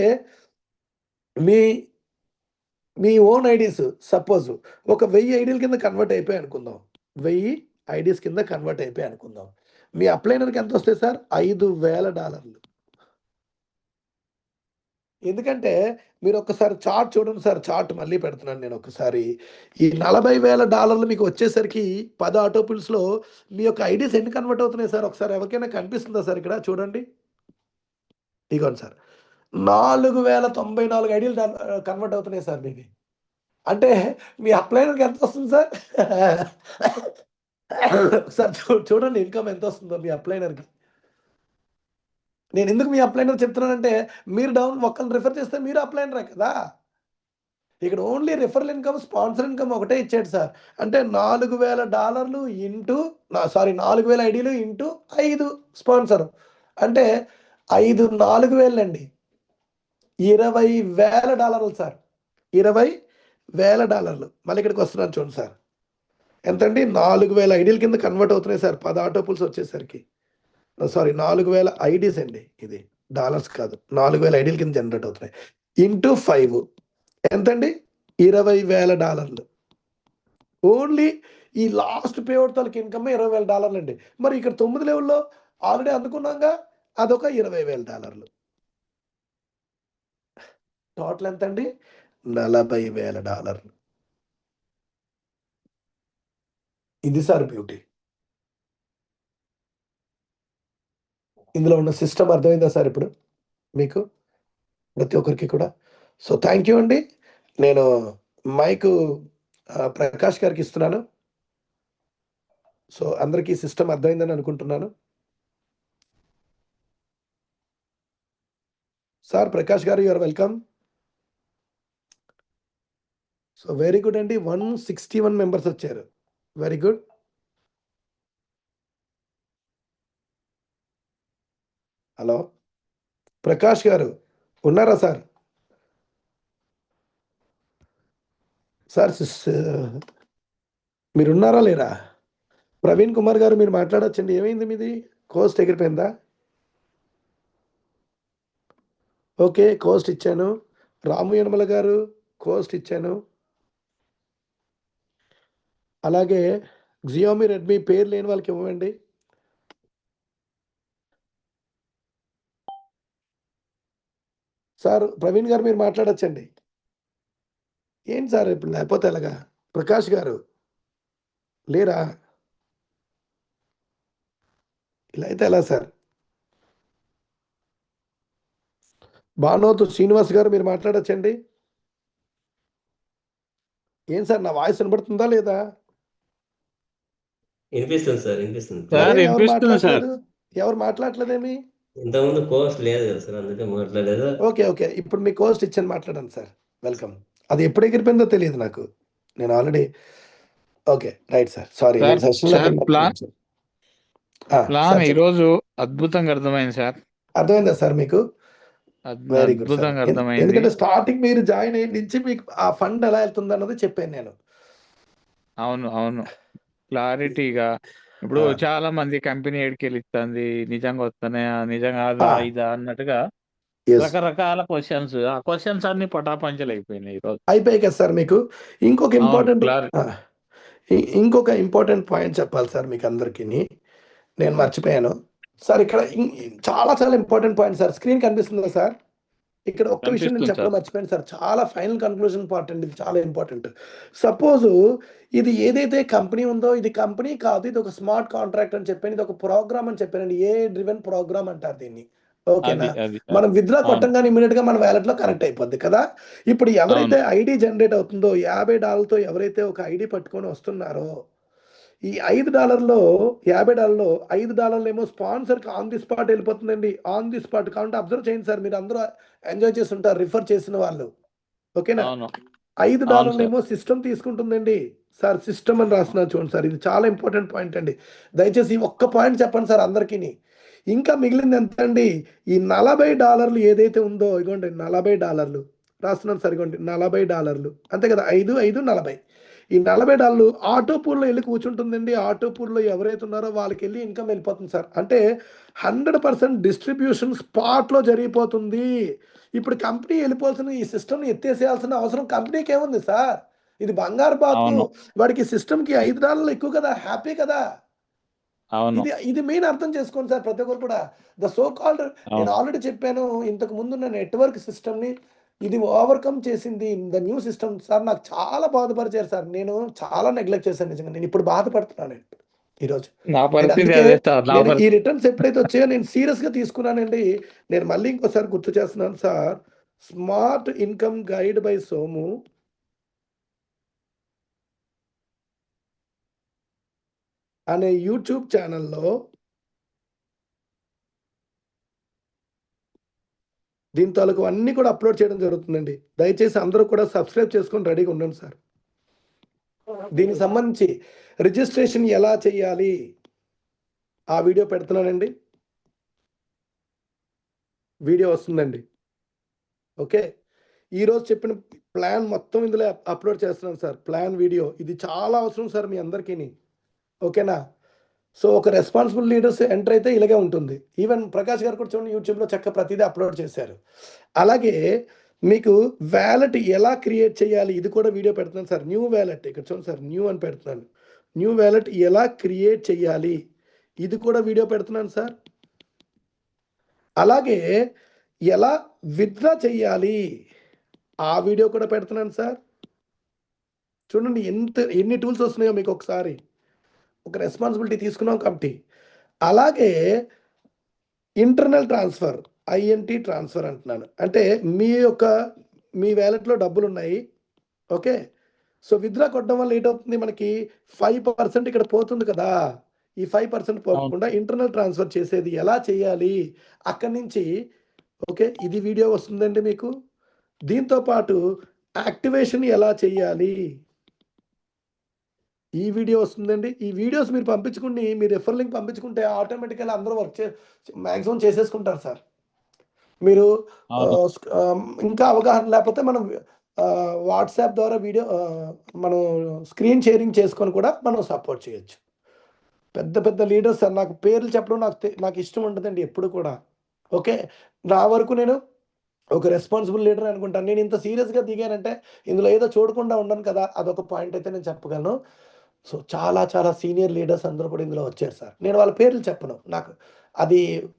మీ ఓన్ ఐడీస్ సపోజ్ ఒక 1000 ఐడీల కింద కన్వర్ట్ అయిపోయి అనుకుందాం. 1000 ఐడీస్ కింద కన్వర్ట్ అయిపోయి అనుకుందాం. మీ అప్లైనర్కి ఎంత వస్తాయి సార్? $5,000. ఎందుకంటే మీరు ఒక్కసారి చార్ట్ చూడండి సార్. చార్ట్ మళ్ళీ పెడుతున్నాను నేను ఒకసారి. ఈ $40,000 మీకు వచ్చేసరికి 10 ఆటోపుల్స్లో మీ యొక్క ఐడీస్ ఎన్ని కన్వర్ట్ అవుతున్నాయి సార్? ఒకసారి ఎవరికైనా కనిపిస్తుందా సార్? ఇక్కడ చూడండి. ఇదిగోండి సార్, 4,094 ఐడీలు కన్వర్ట్ అవుతున్నాయి సార్ మీవి. అంటే మీ అప్లైనర్కి ఎంత వస్తుంది సార్? సార్ చూడండి ఇన్కమ్ ఎంత వస్తుందో మీ అప్లైనర్కి. నేను ఎందుకు మీ అప్లైనర్ చెప్తున్నానంటే, మీరు ఒక్కరిని రిఫర్ చేస్తే మీరు అప్లైనరే కదా. ఇక్కడ only referral income, sponsor income ఒకటే ఇచ్చాడు సార్. అంటే $4,000 ఇంటూ 4,000 ఐడీలు ఇంటూ 5 స్పాన్సర్ అంటే 4,000 అండి. $20,000 సార్. $20,000. మళ్ళీ ఇక్కడికి వస్తున్నాను చూడండి సార్. ఎంతండి? 4,000 ఐడీల కింద కన్వర్ట్ అవుతున్నాయి సార్ 10 ఆటోపుల్స్ వచ్చేసరికి. 4,000 ఐడీస్ అండి. ఇది డాలర్స్ కాదు. 4,000 ఐడీల కింద జనరేట్ అవుతున్నాయి. ఇంటూ 5 ఎంతండి? $20,000. ఓన్లీ ఈ లాస్ట్ పేఅవుట్ తాలూకు ఇన్కమ్ $20,000 అండి. మరి ఇక్కడ 9 లెవెల్లో ఆల్రెడీ అందుకున్నాగా, అదొక $20,000. టోటల్ ఎంత అండి? $40,000. ఇది సార్ బ్యూటీ. ఇందులో ఉన్న సిస్టమ్ అర్థమైందా సార్ ఇప్పుడు మీకు? ప్రతి ఒక్కరికి కూడా. సో థ్యాంక్ యూ అండి. నేను మైకు ప్రకాష్ గారికి ఇస్తున్నాను. సో అందరికీ సిస్టమ్ అర్థమైందని అనుకుంటున్నాను. సార్ ప్రకాష్ గారు, you are welcome. So very good అండి. 161 మెంబర్స్ వచ్చారు. Very good. హలో ప్రకాష్ గారు ఉన్నారా సార్? సార్ మీరు ఉన్నారా లేరా? ప్రవీణ్ కుమార్ గారు మీరు మాట్లాడొచ్చండి. ఏమైంది మీది? కోస్ట్ ఎగిరిపోయిందా? ఓకే, కోస్ట్ ఇచ్చాను. రాము యనమల గారు కోస్ట్ ఇచ్చాను. అలాగే జియోమి రెడ్మీ పేరు లేని వాళ్ళకి ఇవ్వండి. సార్ ప్రవీణ్ గారు మీరు మాట్లాడొచ్చండి. ఏంటి సార్ ఇప్పుడు లేకపోతే ఎలాగా? ప్రకాష్ గారు లేరా? ఇలా అయితే ఎలా సార్? బానోతు శ్రీనివాస్ గారు మీరు మాట్లాడొచ్చండి. ఏం సార్ నా వాయిస్ వినబడుతుందా లేదా? వినిపిస్తుంది సార్, వినిపిస్తుంది. ఎవరు వినిపిస్తుంది సార్. మాట్లాడలేదు? ఎవరు మాట్లాడలేదేమి? ఇంతకుముందు కోస్ట్ లేదు కదా సార్, అందుకే మాట్లాడలేదు. ఓకే ఓకే, ఇప్పుడు మీ కోస్ట్ ఇచ్చాను, మాట్లాడండి సార్. వెల్కమ్. అది ఎప్పుడు ఎగిరిపోయిందో తెలియదు నాకు. నేను already okay right sir, sorry. Plan ఈ రోజు అద్భుతంగా అర్థమైంది సార్. అర్థమైందా సార్ మీకు? Very good. అద్భుతంగా అర్థమైంది. ఎందుకంటే స్టార్టింగ్ మీరు జాయిన్ అయిన నుంచి మీకు ఆ ఫండ్ ఎలా వెళ్తుంది అన్నది చెప్పాను నేను. అవును క్లారిటీగా. ఇప్పుడు చాలా మంది కంపెనీ ఎడికెళ్ళి ఇస్తుంది, నిజంగా వస్తున్నాయా, నిజంగా అదా ఇదా అన్నట్టుగా రకరకాల క్వశ్చన్స్. ఆ క్వశ్చన్స్ అన్ని పటాపంచలు అయిపోయినాయి ఈ రోజు. అయిపోయాయి కదా సార్ మీకు. ఇంకొక ఇంపార్టెంట్ పాయింట్ చెప్పాలి సార్ మీకు అందరికి. నేను మర్చిపోయాను సార్. ఇక్కడ చాలా చాలా ఇంపార్టెంట్ పాయింట్ సార్. స్క్రీన్ కనిపిస్తుందా సార్? ఇక్కడ ఒక్క విషయం నేను చెప్పడం మర్చిపోయాను సార్. చాలా ఫైనల్ కన్క్లూజన్ పార్ట్ అండి. ఇది చాలా ఇంపార్టెంట్. సపోజ్ ఇది ఏదైతే కంపెనీ ఉందో, ఇది కంపెనీ కాదు, ఇది ఒక స్మార్ట్ కాంట్రాక్ట్ అని చెప్పాను, ఇది ఒక ప్రోగ్రామ్ అని చెప్పానండి. ఏ డ్రివెన్ ప్రోగ్రామ్ అంటారు దీన్ని. ఓకేనా? మనం విత్డ్రా కొట్టంగానే ఇమీడియట్ గా మన వ్యాలెట్ లో కనెక్ట్ అయిపోద్ది కదా. ఇప్పుడు ఎవరైతే ఐడి జనరేట్ అవుతుందో, $50 ఎవరైతే ఒక ఐడి పట్టుకొని వస్తున్నారో, ఈ $5 $50 $5 ఏమో స్పాన్సర్ కి ఆన్ ది స్పాట్ వెళ్ళిపోతుందండి. ఆన్ ది స్పాట్ కాబట్టి అబ్జర్వ్ చేయండి సార్. మీరు అందరూ ఎంజాయ్ చేస్తుంటారు రిఫర్ చేసిన వాళ్ళు. ఓకేనా? $5 ఏమో సిస్టమ్ తీసుకుంటుందండి. సార్ సిస్టమ్ అని రాస్తున్నారు చూడండి సార్. ఇది చాలా ఇంపార్టెంట్ పాయింట్ అండి. దయచేసి ఈ ఒక్క పాయింట్ చెప్పండి సార్ అందరికీ. ఇంకా మిగిలింది ఎంత అండి? ఈ $40 ఏదైతే ఉందో, ఇగోండి $40 రాస్తున్నాను సార్. ఇగోండి $40 అంతే కదా. 5 5 40. ఈ $40 ఆటో పూల్లో వెళ్ళి కూర్చుంటుందండి. ఆటో పూల్లో ఎవరైతే ఉన్నారో వాళ్ళకి వెళ్ళి ఇన్కమ్ వెళ్ళిపోతుంది సార్. అంటే 100% డిస్ట్రిబ్యూషన్ స్పాట్ లో జరిగిపోతుంది. ఇప్పుడు కంపెనీ వెళ్ళిపోవాల్సిన ఈ సిస్టమ్ ఎత్తేసేయాల్సిన అవసరం కంపెనీకి ఏముంది సార్? ఇది బంగారు బాతు. వాడికి సిస్టమ్ కి $5 ఎక్కువ కదా, హ్యాపీ కదా. ఇది మెయిన్ అర్థం చేసుకోండి సార్ ప్రతి ఒక్కరు కూడా. ద సో కాల్డ్, నేను ఆల్రెడీ చెప్పాను ఇంతకు ముందున్న నెట్వర్క్ సిస్టమ్ ని ఇది ఓవర్కమ్ చేసింది ద న్యూ సిస్టమ్. సార్ నాకు చాలా బాధపరిచారు సార్. నేను చాలా నెగ్లెక్ట్ చేశాను నిజంగా. నేను ఇప్పుడు బాధపడుతున్నాను ఈరోజు. ఈ రిటర్న్స్ ఎప్పుడైతే వచ్చాయో నేను సీరియస్ గా తీసుకున్నానండి. నేను మళ్ళీ ఇంకోసారి గుర్తు చేస్తున్నాను sir. Smart income guide by Somu అనే యూట్యూబ్ ఛానల్లో దీని తాలూకు అన్ని కూడా అప్లోడ్ చేయడం జరుగుతుందండి. దయచేసి అందరూ కూడా సబ్స్క్రైబ్ చేసుకొని రెడీగా ఉండండి సార్. దీనికి సంబంధించి రిజిస్ట్రేషన్ ఎలా చేయాలి ఆ వీడియో పెడుతున్నానండి. వీడియో వస్తుందండి. ఓకే, ఈరోజు చెప్పిన ప్లాన్ మొత్తం ఇందులో అప్లోడ్ చేస్తున్నాను సార్. ప్లాన్ వీడియో ఇది చాలా అవసరం సార్ మీ అందరికీ. ఓకేనా? సో ఒక రెస్పాన్సిబుల్ లీడర్స్ ఎంటర్ అయితే ఇలాగే ఉంటుంది. ఈవెన్ ప్రకాష్ గారు కూడా చూడండి యూట్యూబ్లో చక్క ప్రతిదీ అప్లోడ్ చేశారు. అలాగే మీకు వ్యాలెట్ ఎలా క్రియేట్ చేయాలి ఇది కూడా వీడియో పెడుతున్నాను సార్. న్యూ వ్యాలెట్ ఇక్కడ చూడండి సార్, న్యూ అని పెడుతున్నాను. న్యూ వ్యాలెట్ ఎలా క్రియేట్ చేయాలి ఇది కూడా వీడియో పెడుతున్నాను సార్. అలాగే ఎలా విత్డ్రా చేయాలి ఆ వీడియో కూడా పెడుతున్నాను సార్. చూడండి ఎన్ని టూల్స్ వస్తున్నాయో మీకు. ఒకసారి ఒక రెస్పాన్సిబిలిటీ తీసుకున్నాం కాబట్టి. అలాగే ఇంటర్నల్ ట్రాన్స్ఫర్, ఐఎన్టీ ట్రాన్స్ఫర్ అంటున్నాను. అంటే మీ వ్యాలెట్లో డబ్బులు ఉన్నాయి, ఓకే. సో విత్డ్రా కొట్టడం వల్ల ఏంటవుతుంది, మనకి 5% ఇక్కడ పోతుంది కదా. ఈ 5% పోకుండా ఇంటర్నల్ ట్రాన్స్ఫర్ చేసేది ఎలా చేయాలి అక్కడి నుంచి, ఓకే. ఇది వీడియో వస్తుందండి మీకు. దీంతో పాటు యాక్టివేషన్ ఎలా చేయాలి ఈ వీడియో వస్తుందండి. ఈ వీడియోస్ మీరు పంపించుకుని, మీ రెఫర్ లింక్ పంపించుకుంటే ఆటోమేటిక్గా అందరూ మ్యాక్సిమం చేసేసుకుంటారు సార్. మీరు ఇంకా అవగాహన లేకపోతే మనం వాట్సాప్ ద్వారా వీడియో మనం స్క్రీన్ షేరింగ్ చేసుకొని కూడా మనం సపోర్ట్ చేయొచ్చు. పెద్ద పెద్ద లీడర్స్ సార్, నాకు పేర్లు చెప్పడం నాకు ఇష్టం ఉండదండి ఎప్పుడు కూడా, ఓకే. నా వరకు నేను ఒక రెస్పాన్సిబుల్ లీడర్ అనుకుంటాను. నేను ఇంత సీరియస్గా దిగానంటే ఇందులో ఏదో చూడకుండా ఉండను కదా, అదొక పాయింట్ అయితే నేను చెప్పగలను. సో చాలా చాలా సీనియర్ లీడర్స్ అందరూ కూడా ఇందులో వచ్చారు సార్. నేను వాళ్ళ పేర్లు చెప్పను, నాకు అది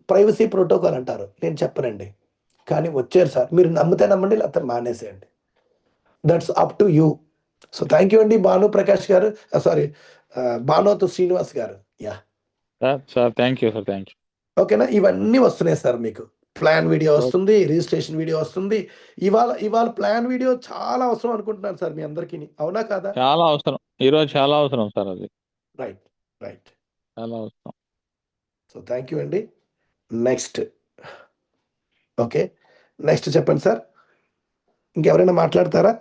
ప్రైవసీ ప్రోటోకాల్ అంటారు, నేను చెప్పనండి. కానీ వచ్చారు సార్. మీరు నమ్మితే నమ్మండి, లేకపోతే మానేసేయండి. That's up to you. So thank you అండి భాను ప్రకాష్ గారు, సారీ భానుతో శ్రీనివాస్ గారు. Yeah sir, thank you sir, thank you. ఓకేనా. ఇవన్నీ వస్తున్నాయి సార్ మీకు. ప్లాన్ వీడియో వస్తుంది, రిజిస్ట్రేషన్ వీడియో వస్తుంది. ఇవాళ ప్లాన్ వీడియో చాలా అవసరం అనుకుంటున్నాను సార్ మీ అందరికీ, అవునా కాదా? చాలా అవసరం, ఈరోజు చాలా అవసరం సార్ అది. రైట్ చాలా అవసరం. సో థ్యాంక్ యూ అండి. నెక్స్ట్, ఓకే, నెక్స్ట్ చెప్పండి సార్. ఇంకెవరైనా మాట్లాడతారా?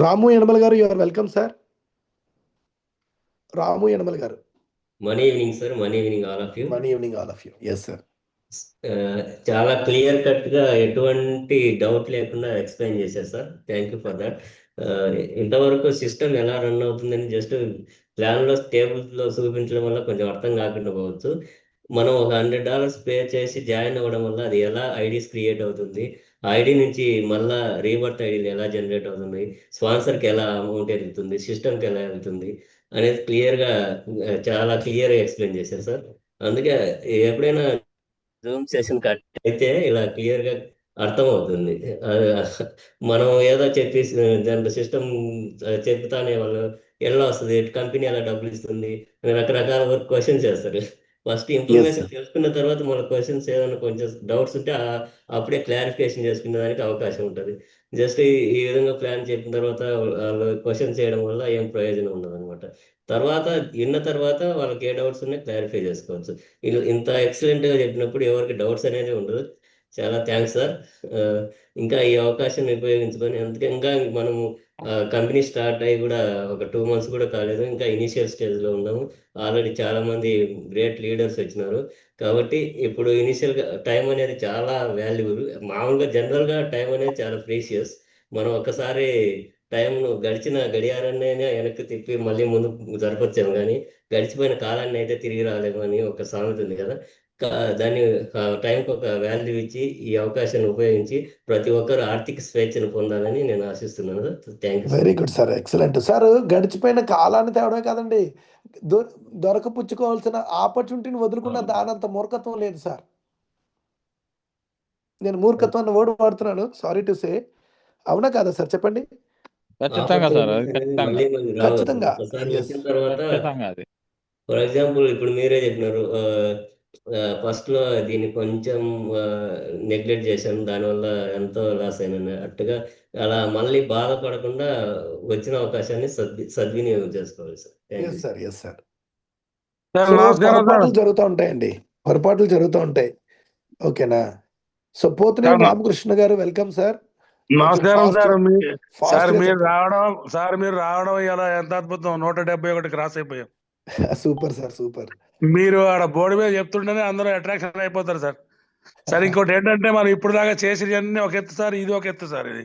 రాము యనమల గారు, you are welcome sir. Ramu Yanamala గారు. Money evening sir, money evening all of you. Money evening all of you. Yes sir. చాలా క్లియర్ కట్ గా ఎటువంటి డౌట్ లేకుండా ఎక్స్ప్లెయిన్ చేశారు sir. Thank you for that. ఇంతవరకు సిస్టమ్ ఎలా రన్ అవుతుందని జస్ట్ ప్లాన్ లో టేబుల్స్ లో చూపించడం వల్ల కొంచెం అర్థం కాకుండా పోవచ్చు. మనం ఒక $100 పే చేసి జాయిన్ అవ్వడం వల్ల అది ఎలా ఐడీస్ క్రియేట్ అవుతుంది, ఐడి నుంచి మళ్ళా రీబర్త్ ఐడీలు ఎలా జనరేట్ అవుతుంది, స్పాన్సర్కి ఎలా అమౌంట్ వెళ్తుంది, సిస్టమ్కి ఎలా వెళ్తుంది అనేది క్లియర్గా చాలా క్లియర్గా ఎక్స్ప్లెయిన్ చేశారు సార్. అందుకే ఎప్పుడైనా జూమ్ సెషన్ కట్ అయితే ఇలా క్లియర్గా అర్థమవుతుంది. మనం ఏదో చెప్పి దాంట్లో సిస్టమ్ చెప్తానే వాళ్ళు ఎలా వస్తుంది, కంపెనీ ఎలా డబ్బులు ఇస్తుంది, రకరకాల క్వశ్చన్స్ చేస్తారు. ఫస్ట్ ఇన్ఫర్మేషన్ తెలుసుకున్న తర్వాత మన క్వశ్చన్స్ ఏదైనా కొంచెం డౌట్స్ ఉంటే అప్పుడే క్లారిఫికేషన్ చేసుకునే దానికి అవకాశం ఉంటుంది. జస్ట్ ఈ విధంగా ప్లాన్ చెప్పిన తర్వాత వాళ్ళు క్వశ్చన్స్ చేయడం వల్ల ఏం ప్రయోజనం ఉండదు అనమాట. తర్వాత విన్న తర్వాత వాళ్ళకి ఏ డౌట్స్ ఉన్నాయో క్లారిఫై చేసుకోవచ్చు. ఇంత ఎక్సలెంట్ గా చెప్పినప్పుడు ఎవరికి డౌట్స్ అనేది ఉండదు. చాలా థ్యాంక్స్ సార్. ఇంకా ఈ అవకాశాన్ని ఉపయోగించుకొని, అందుకే ఇంకా మనము కంపెనీ స్టార్ట్ అయ్యి కూడా ఒక 2 months కూడా కాలేదు, ఇంకా ఇనిషియల్ స్టేజ్ లో ఉన్నాము. ఆల్రెడీ చాలా మంది గ్రేట్ లీడర్స్ వచ్చినారు. కాబట్టి ఇప్పుడు ఇనిషియల్ గా టైం అనేది చాలా వాల్యుబుల్. మామూలుగా జనరల్ గా టైం అనేది చాలా ప్రీషియస్. మనం ఒక్కసారి టైంను గడిచిన గడియారాన్ని వెనక్కి తిప్పి మళ్ళీ ముందు జరపచ్చాము, కానీ గడిచిపోయిన కాలాన్ని అయితే తిరిగి రాలేము అని ఒక సామెత ఉంది కదా. దాన్ని టైంకి ఒక వాల్యూ ఇచ్చి ఈ అవకాశాన్ని ఉపయోగించి ప్రతి ఒక్కరు ఆర్థిక స్వేచ్ఛను పొందాలని నేను ఆశిస్తున్నాను. Thank you. Very good sir, excellent sir. గడిచిపోయిన కాలాన్ని తేవడమే కాదండి, దొరకపుచ్చుకోవాల్సిన ఆపర్చునిటీని వదులుకున్న దానంత మూర్ఖత్వం లేదు సార్. నేను మూర్ఖత్వం అన్న వర్డ్ వాడుతున్నాను, సారీ టు సే. అవునా కాదా సార్, చెప్పండి. ఖచ్చితంగా సార్, అది ఖచ్చితంగా. వచ్చిన తర్వాత ఖచ్చితంగా అది. ఫర్ ఎగ్జాంపుల్ ఇప్పుడు మీరే చెప్పినారు, ఫస్ట్ లో దీన్ని కొంచెం నెగ్లెక్ట్ చేశాను, దానివల్ల ఎంతో లాస్ అయినా అట్టుగా అలా మళ్ళీ బాధపడకుండా వచ్చిన అవకాశాన్ని సద్వినియోగం చేసుకోవాలి సార్. Thank you sir. పొరపాట్లు జరుగుతూ ఉంటాయండి, పొరపాట్లు జరుగుతూ ఉంటాయి, ఓకేనా. సో పోతున్న రామకృష్ణ గారు, వెల్కమ్ సార్. నమస్కారం సార్. మీరు రావడం ఇలా ఎంత అద్భుతం. 171 క్రాస్ అయిపోయాం. Super sir, super. మీరు ఆడ బోర్డు మీద చెప్తుంటేనే అందరూ అట్రాక్షన్ అయిపోతారు సార్. సార్ ఇంకోటి ఏంటంటే మనం ఇప్పుడు దాకా చేసేది అన్ని ఒక ఎత్తు సార్, ఇది ఒక ఎత్తు సార్. ఇది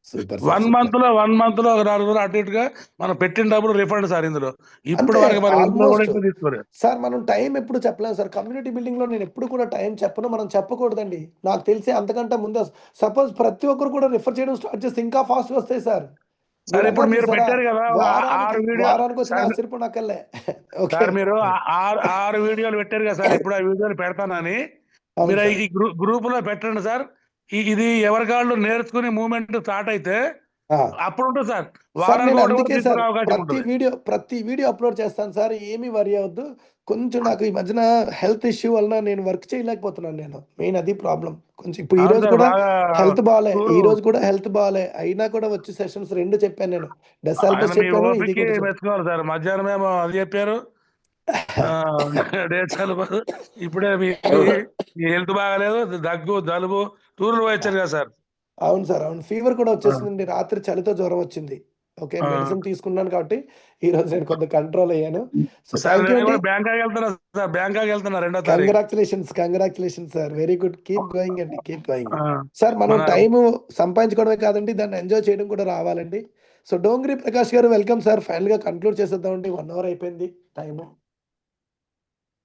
సూపర్ 1 మంత్ లో 1 4 రోజులు అటు ఇటుగా మనం పెట్టిన డబ్బులు రిఫండ్ సార్ ఇందులో. ఇప్పుడు వరకు మనం ఇంట్లో కూడా ఎక్కువ తీసుకోలేదు సార్. మనం టైం ఎప్పుడు చెప్పలేము సార్. కమ్యూనిటీ బిల్డింగ్ లో నేను ఎప్పుడు కూడా టైం చెప్పను, మనం చెప్పకూడదండి. నాకు తెలిసి అంతకంటే ముందు సపోజ్ ప్రతి ఒక్కరు కూడా రిఫర్ చేయడం స్టార్ట్ చేస్తే ఇంకా ఫాస్ట్ గా వస్తాయి సార్. సార్. ఇప్పుడు మీరు పెట్టారు కదా వారానికి 6 వీడియో వారానికి వచ్చిన ఆశ్చర్యపోనక్కర్లే. ఓకే సార్, మీరు 6 వీడియోలు పెట్టారు కదా సార్. ఇప్పుడు ఆ వీడియోలు పెడతానని మీరు ఈ గ్రూప్ లో పెట్టండి సార్. ఇది ఎవరి కాళ్ళు నేర్చుకుని మూవ్మెంట్ స్టార్ట్ అయితే అప్పుడు ఉంటుంది సార్. నేను అందుకే సార్ అవకాశం ఉంటుంది. ప్రతి వీడియో అప్లోడ్ చేస్తాను సార్. ఏమీ వరి అవ్వద్దు. కొంచెం నాకు ఈ మధ్యన హెల్త్ ఇష్యూ వలన నేను వర్క్ చేయలేకపోతున్నాను. నేను మెయిన్ అది ప్రాబ్లం. కొంచెం ఇప్పుడు ఈ రోజు కూడా హెల్త్ బాగాలే, అయినా కూడా వచ్చి సెషన్స్ 2 చెప్పాను నేను. డెసాల్పస్ చెప్పాను, ఇది కూడా మెచ్చుకోవాలి సార్. మధ్యాహ్నం ఏమో అది చెప్పారు, ఇప్పుడే మీ హెల్త్ బాగాలేదు, దగ్గు జలుబు, టూర్లు వచ్చారు కదా సార్. అవును సార్, అవును. ఫీవర్ కూడా వచ్చేసిందండి. రాత్రి చలితో జ్వరం వచ్చింది. ఓకే, మెడిసిన్ తీసుకున్నాను కాబట్టి ఈ రోజు నేను కొంత కంట్రోల్ అయ్యాను. సో థ్యాంక్ యూ అండి. బ్యాంకాక్ వెళ్తున్నా 2వ తారీఖు. Congratulations sir. Very good. Keep going అండి, కీప్ గోయింగ్. సార్ మనం టైం సంపాదించుకోవడమే కాదండి, దాన్ని ఎంజాయ్ చేయడం కూడా రావాలండి. సో డోంగ్రీ ప్రకాష్ గారు వెల్కమ్ సార్. ఫైనల్ గా కంక్లూడ్ చేసేద్దామండి. 1 అవర్ అయిపోయింది టైము.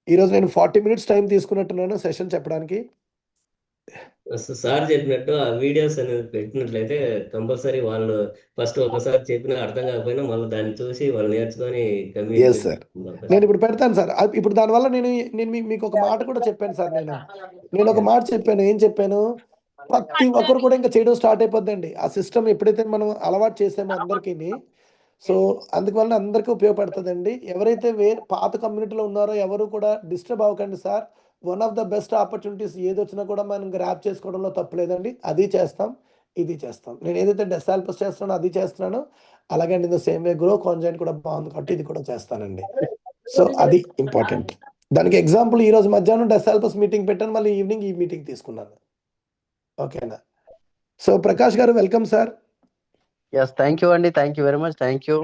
ఈరోజు నేను 40 minutes టైం తీసుకున్నట్టున్నాను సెషన్ చెప్పడానికి. సార్ చెప్పినట్టు ఆ వీడియోస్ అనేది పెట్టినట్లయితే కంపల్సరీ వాళ్ళు ఫస్ట్ ఒకసారి చెప్పిన అర్థం కాకపోయినా మళ్ళీ దాన్ని చూసి వాళ్ళు నేర్చుకొని నేను ఇప్పుడు పెడతాను సార్. ఇప్పుడు దానివల్ల నేను మీకు ఒక మాట కూడా చెప్పాను సార్. నేను ఒక మాట చెప్పాను. ఏం చెప్పాను? ప్రతి ఒక్కరు కూడా ఇంకా చేయడం స్టార్ట్ అయిపోద్దండి. ఆ సిస్టమ్ ఎప్పుడైతే మనం అలవాటు చేసామో అందరికీ, సో అందువల్ల అందరికీ ఉపయోగపడుతుందండి. ఎవరైతే పాత కమ్యూనిటీలో ఉన్నారో ఎవరు కూడా డిస్టర్బ్ అవ్వకండి sir. One of the best opportunities ఏది వచ్చినా కూడా మనం గ్రాప్ చేసుకోవడంలో తప్పు లేదండి. అది చేస్తాం, ఇది చేస్తాం. నేను ఏదైతే డెసాల్పస్ చేస్తున్నానో అది చేస్తున్నాను. అలాగే అండి, సేమ్ వే గ్రో కాంజెంట్ కూడా బాగుంది కాబట్టి ఇది కూడా చేస్తానండి. సో అది ఇంపార్టెంట్. దానికి ఎగ్జాంపుల్ ఈ రోజు మధ్యాహ్నం డెసాల్పస్ మీటింగ్ పెట్టాను, మళ్ళీ ఈవినింగ్ ఈ మీటింగ్ తీసుకున్నాను. ఓకేనా? సో ప్రకాష్ గారు welcome sir. Yes, thank you అండి. Thank you very much. Thank you.